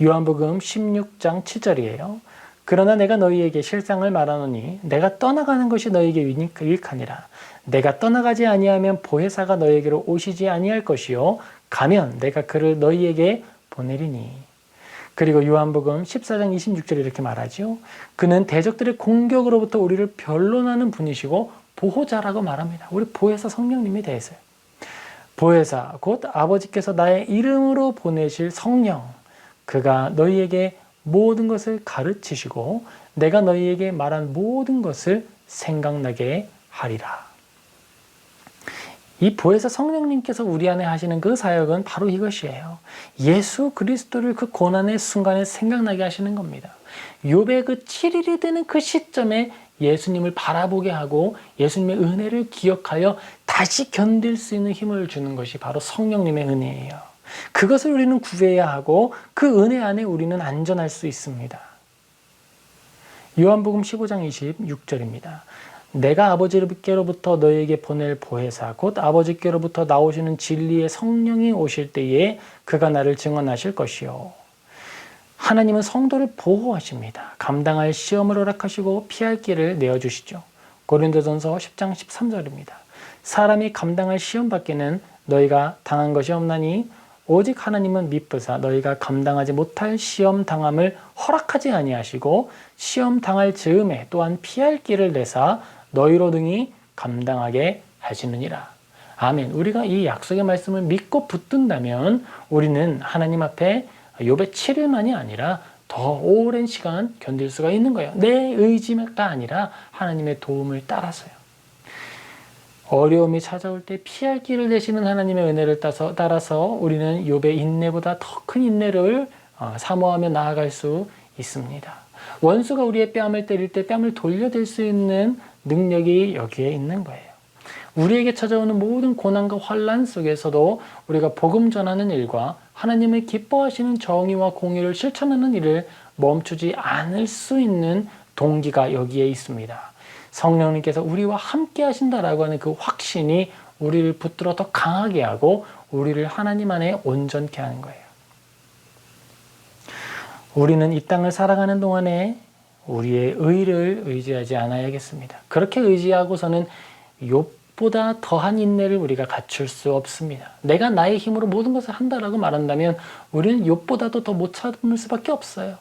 요한복음 16장 7절이에요. 그러나 내가 너희에게 실상을 말하노니 내가 떠나가는 것이 너희에게 유익하니라. 내가 떠나가지 아니하면 보혜사가 너희에게로 오시지 아니할 것이요 가면 내가 그를 너희에게 보내리니. 그리고 요한복음 14장 26절에 이렇게 말하죠. 그는 대적들의 공격으로부터 우리를 변론하는 분이시고 보호자라고 말합니다. 우리 보혜사 성령님에 대해서요. 보혜사 곧 아버지께서 나의 이름으로 보내실 성령, 그가 너희에게 모든 것을 가르치시고 내가 너희에게 말한 모든 것을 생각나게 하리라. 이 보혜사 성령님께서 우리 안에 하시는 그 사역은 바로 이것이에요. 예수 그리스도를 그 고난의 순간에 생각나게 하시는 겁니다. 욥의 그 7일이 되는 그 시점에 예수님을 바라보게 하고 예수님의 은혜를 기억하여 다시 견딜 수 있는 힘을 주는 것이 바로 성령님의 은혜예요. 그것을 우리는 구해야 하고 그 은혜 안에 우리는 안전할 수 있습니다. 요한복음 15장 26절입니다. 내가 아버지께로부터 너희에게 보낼 보혜사 곧 아버지께로부터 나오시는 진리의 성령이 오실 때에 그가 나를 증언하실 것이요. 하나님은 성도를 보호하십니다. 감당할 시험을 허락하시고 피할 길을 내어주시죠. 고린도전서 10장 13절입니다. 사람이 감당할 시험 밖에는 너희가 당한 것이 없나니 오직 하나님은 미쁘사 너희가 감당하지 못할 시험 당함을 허락하지 아니하시고 시험 당할 즈음에 또한 피할 길을 내사 너희로 등이 감당하게 하시느니라. 아멘. 우리가 이 약속의 말씀을 믿고 붙든다면 우리는 하나님 앞에 욥의 7일만이 아니라 더 오랜 시간 견딜 수가 있는 거예요. 내 의지가 아니라 하나님의 도움을 따라서요. 어려움이 찾아올 때 피할 길을 내시는 하나님의 은혜를 따라서 우리는 욥의 인내보다 더 큰 인내를 사모하며 나아갈 수 있습니다. 원수가 우리의 뺨을 때릴 때 뺨을 돌려댈 수 있는 능력이 여기에 있는 거예요. 우리에게 찾아오는 모든 고난과 환난 속에서도 우리가 복음 전하는 일과 하나님의 기뻐하시는 정의와 공의를 실천하는 일을 멈추지 않을 수 있는 동기가 여기에 있습니다. 성령님께서 우리와 함께 하신다라고 하는 그 확신이 우리를 붙들어 더 강하게 하고 우리를 하나님 안에 온전케 하는 거예요. 우리는 이 땅을 살아가는 동안에 우리의 의를 의지하지 않아야겠습니다. 그렇게 의지하고서는 욥보다 더한 인내를 우리가 갖출 수 없습니다. 내가 나의 힘으로 모든 것을 한다라고 말한다면 우리는 욥보다도 더 못 참을 수밖에 없어요.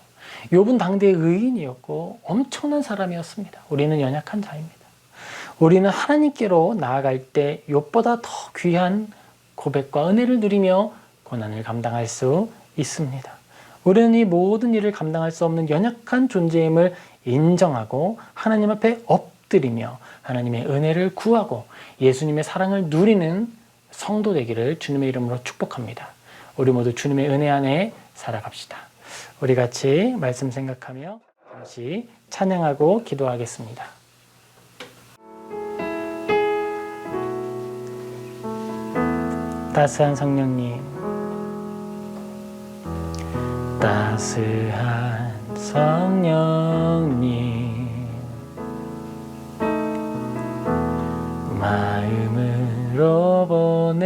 욥은 당대의 의인이었고 엄청난 사람이었습니다. 우리는 연약한 자입니다. 우리는 하나님께로 나아갈 때 욥보다 더 귀한 고백과 은혜를 누리며 고난을 감당할 수 있습니다. 우리는 이 모든 일을 감당할 수 없는 연약한 존재임을 인정하고 하나님 앞에 엎드리며 하나님의 은혜를 구하고 예수님의 사랑을 누리는 성도 되기를 주님의 이름으로 축복합니다. 우리 모두 주님의 은혜 안에 살아갑시다. 우리 같이 말씀 생각하며 잠시 찬양하고 기도하겠습니다. 따스한 성령님, 따스한 성령님, 마음으로 보내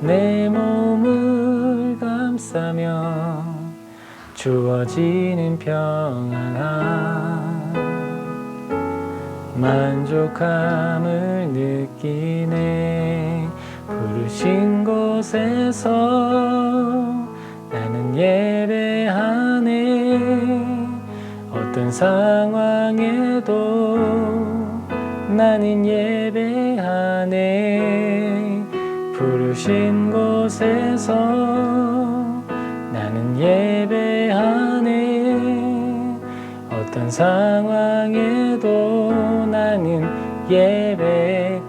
내 몸을 감싸며 주어지는 평안함 만족함을 느끼네. 부르신 곳에서 나는 예배하네. 어떤 상황에도 나는 예배하네. 부르신 곳에서 나는 예배하네. 어떤 상황에도 나는 예배하네.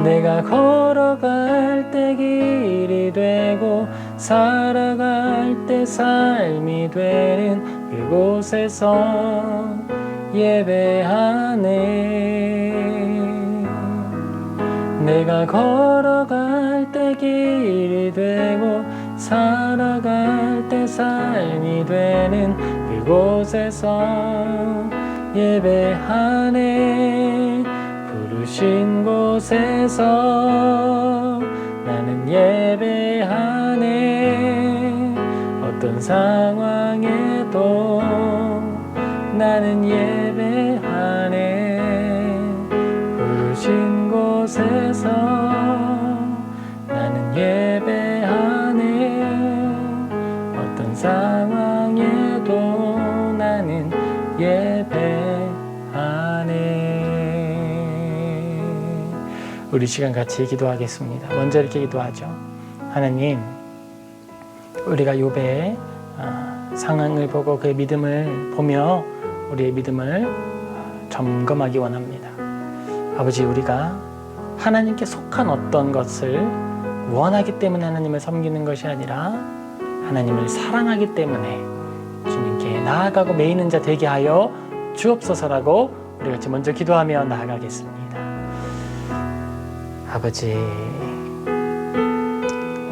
내가 걸어갈 때 길이 되고 살아갈 때 삶이 되는 그곳에서 예배하네. 내가 걸어갈 때 길이 되고 살아갈 때 삶이 되는 그곳에서 예배하네. 부르신 곳에서 나는 예배하네. 어떤 상황에도 나는 예배하네. 부르신 곳에서 나는 예배하네. 어떤 상황에도 나는 예배하네. 우리 시간 같이 기도하겠습니다. 먼저 이렇게 기도하죠. 하나님, 우리가 욥의 상황을 보고 그의 믿음을 보며 우리의 믿음을 점검하기 원합니다. 아버지, 우리가 하나님께 속한 어떤 것을 원하기 때문에 하나님을 섬기는 것이 아니라 하나님을 사랑하기 때문에 주님께 나아가고 매이는 자 되게 하여 주옵소서라고 우리 같이 먼저 기도하며 나아가겠습니다. 아버지,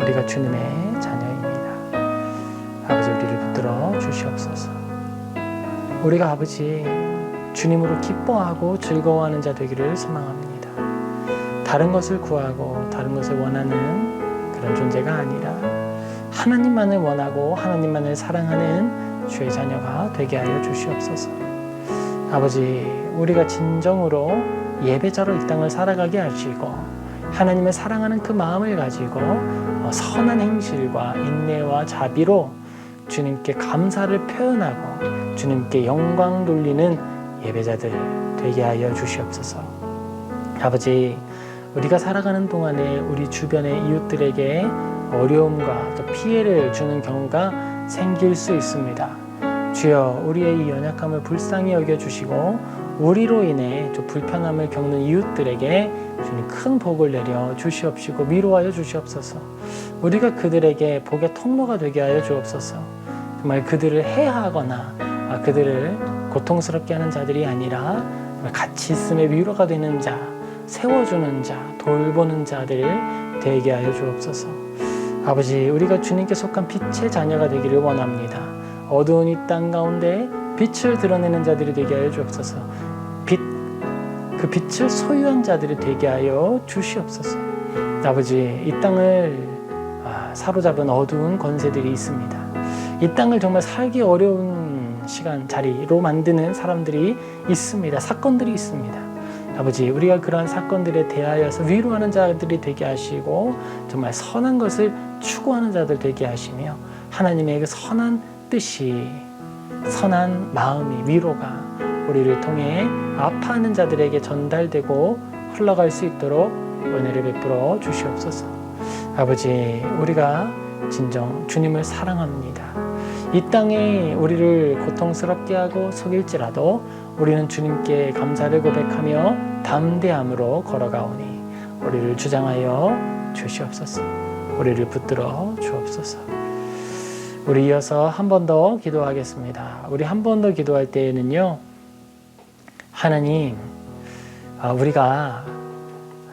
우리가 주님의 자녀입니다. 아버지, 우리를 붙들어 주시옵소서. 우리가 아버지 주님으로 기뻐하고 즐거워하는 자 되기를 소망합니다. 다른 것을 구하고 다른 것을 원하는 그런 존재가 아니라 하나님만을 원하고 하나님만을 사랑하는 주의 자녀가 되게 하여 주시옵소서. 아버지, 우리가 진정으로 예배자로 이 땅을 살아가게 하시고 하나님을 사랑하는 그 마음을 가지고 선한 행실과 인내와 자비로 주님께 감사를 표현하고 주님께 영광 돌리는 예배자들 되게 하여 주시옵소서. 아버지, 우리가 살아가는 동안에 우리 주변의 이웃들에게 어려움과 또 피해를 주는 경우가 생길 수 있습니다. 주여, 우리의 이 연약함을 불쌍히 여겨주시고 우리로 인해 좀 불편함을 겪는 이웃들에게 주님 큰 복을 내려 주시옵시고 위로하여 주시옵소서. 우리가 그들에게 복의 통로가 되게 하여 주옵소서. 정말 그들을 해하거나 그들을 고통스럽게 하는 자들이 아니라 같이 있음에 위로가 되는 자, 세워주는 자, 돌보는 자들 되게 하여 주옵소서. 아버지, 우리가 주님께 속한 빛의 자녀가 되기를 원합니다. 어두운 이 땅 가운데 빛을 드러내는 자들이 되게 하여 주옵소서. 그 빛을 소유한 자들이 되게 하여 주시옵소서. 아버지, 이 땅을 사로잡은 어두운 권세들이 있습니다. 이 땅을 정말 살기 어려운 시간, 자리로 만드는 사람들이 있습니다. 사건들이 있습니다. 아버지, 우리가 그러한 사건들에 대하여서 위로하는 자들이 되게 하시고 정말 선한 것을 추구하는 자들 되게 하시며 하나님의 그 선한 뜻이, 선한 마음이, 위로가 우리를 통해 아파하는 자들에게 전달되고 흘러갈 수 있도록 은혜를 베풀어 주시옵소서. 아버지, 우리가 진정 주님을 사랑합니다. 이 땅에 우리를 고통스럽게 하고 속일지라도 우리는 주님께 감사를 고백하며 담대함으로 걸어가오니 우리를 주장하여 주시옵소서. 우리를 붙들어 주옵소서. 우리 이어서 한 번 더 기도하겠습니다. 우리 한 번 더 기도할 때에는요, 하나님, 우리가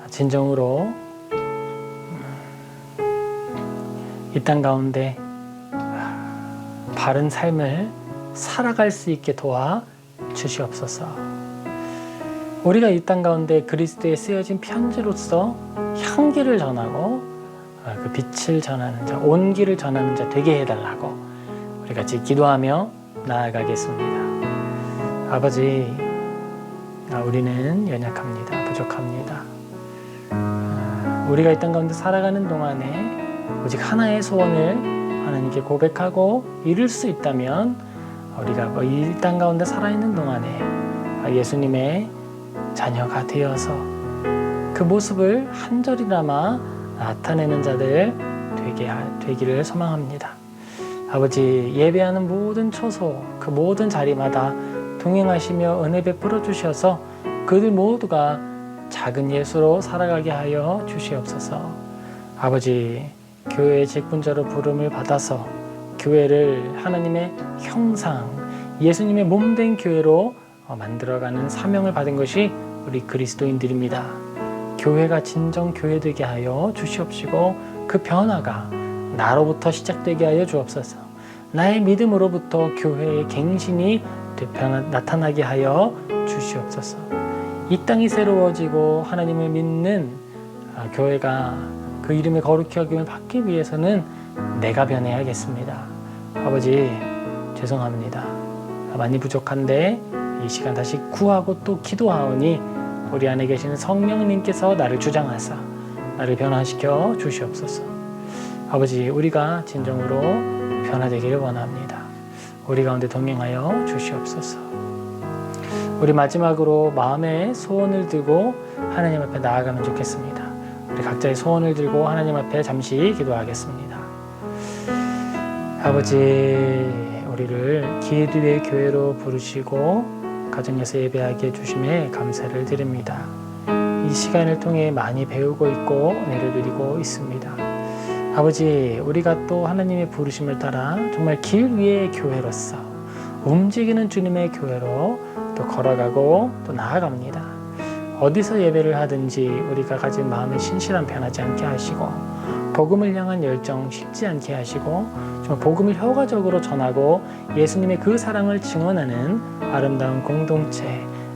진정으로 이 땅 가운데 바른 삶을 살아갈 수 있게 도와 주시옵소서. 우리가 이 땅 가운데 그리스도에 쓰여진 편지로서 향기를 전하고 그 빛을 전하는 자, 온기를 전하는 자 되게 해달라고 우리 같이 기도하며 나아가겠습니다. 아버지, 우리는 연약합니다. 부족합니다. 우리가 이 땅 가운데 살아가는 동안에 오직 하나의 소원을 하나님께 고백하고 이룰 수 있다면 우리가 이 땅 가운데 살아있는 동안에 예수님의 자녀가 되어서 그 모습을 한 절이나마 나타내는 자들 되기를 소망합니다. 아버지, 예배하는 모든 처소, 그 모든 자리마다 동행하시며 은혜 베풀어 주셔서 그들 모두가 작은 예수로 살아가게 하여 주시옵소서. 아버지, 교회의 직분자로 부름을 받아서 교회를 하나님의 형상, 예수님의 몸된 교회로 만들어가는 사명을 받은 것이 우리 그리스도인들입니다. 교회가 진정 교회 되게 하여 주시옵시고 그 변화가 나로부터 시작되게 하여 주옵소서. 나의 믿음으로부터 교회의 갱신이 나타나게 하여 주시옵소서. 이 땅이 새로워지고 하나님을 믿는 교회가 그 이름의 거룩히 여김을 받기 위해서는 내가 변해야겠습니다. 아버지, 죄송합니다. 많이 부족한데 이 시간 다시 구하고 또 기도하오니 우리 안에 계시는 성령님께서 나를 주장하사 나를 변화시켜 주시옵소서. 아버지, 우리가 진정으로 변화되기를 원합니다. 우리 가운데 동행하여 주시옵소서. 우리 마지막으로 마음의 소원을 들고 하나님 앞에 나아가면 좋겠습니다. 우리 각자의 소원을 들고 하나님 앞에 잠시 기도하겠습니다. 아버지, 우리를 기도의 교회로 부르시고 가정에서 예배하게 해주심에 감사를 드립니다. 이 시간을 통해 많이 배우고 있고 은혜를 누리고 있습니다. 아버지, 우리가 또 하나님의 부르심을 따라 정말 길 위의 교회로서 움직이는 주님의 교회로 또 걸어가고 또 나아갑니다. 어디서 예배를 하든지 우리가 가진 마음의 신실함 변하지 않게 하시고 복음을 향한 열정 식지 않게 하시고 정말 복음을 효과적으로 전하고 예수님의 그 사랑을 증언하는 아름다운 공동체,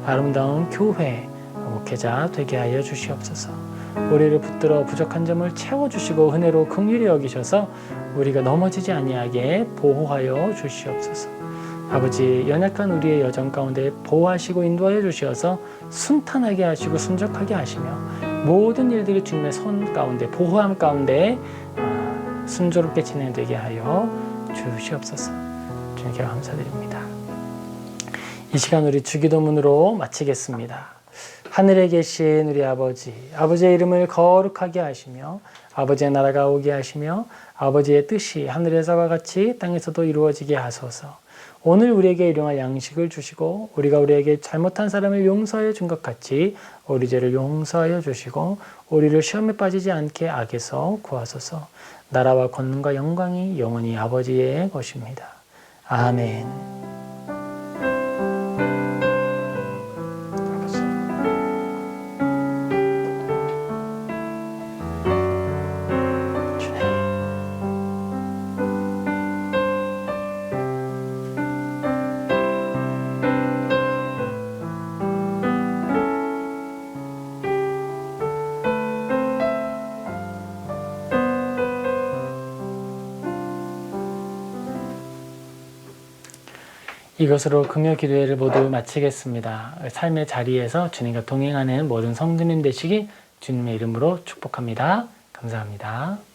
아름다운 교회, 목회자 되게 하여 주시옵소서. 우리를 붙들어 부족한 점을 채워주시고 은혜로 긍휼히 여기셔서 우리가 넘어지지 아니하게 보호하여 주시옵소서. 아버지, 연약한 우리의 여정 가운데 보호하시고 인도하여 주셔서 순탄하게 하시고 순적하게 하시며 모든 일들이 주님의 손 가운데 보호함 가운데 순조롭게 진행되게 하여 주시옵소서. 주님께 감사드립니다. 이 시간 우리 주기도문으로 마치겠습니다. 하늘에 계신 우리 아버지, 아버지의 이름을 거룩하게 하시며 아버지의 나라가 오게 하시며 아버지의 뜻이 하늘에서와 같이 땅에서도 이루어지게 하소서. 오늘 우리에게 일용할 양식을 주시고 우리가 우리에게 잘못한 사람을 용서하여 준 것 같이 우리 죄를 용서하여 주시고 우리를 시험에 빠지지 않게 악에서 구하소서. 나라와 권능과 영광이 영원히 아버지의 것입니다. 아멘. 이것으로 금요 기도회를 모두 마치겠습니다. 삶의 자리에서 주님과 동행하는 모든 성도님 되시기 주님의 이름으로 축복합니다. 감사합니다.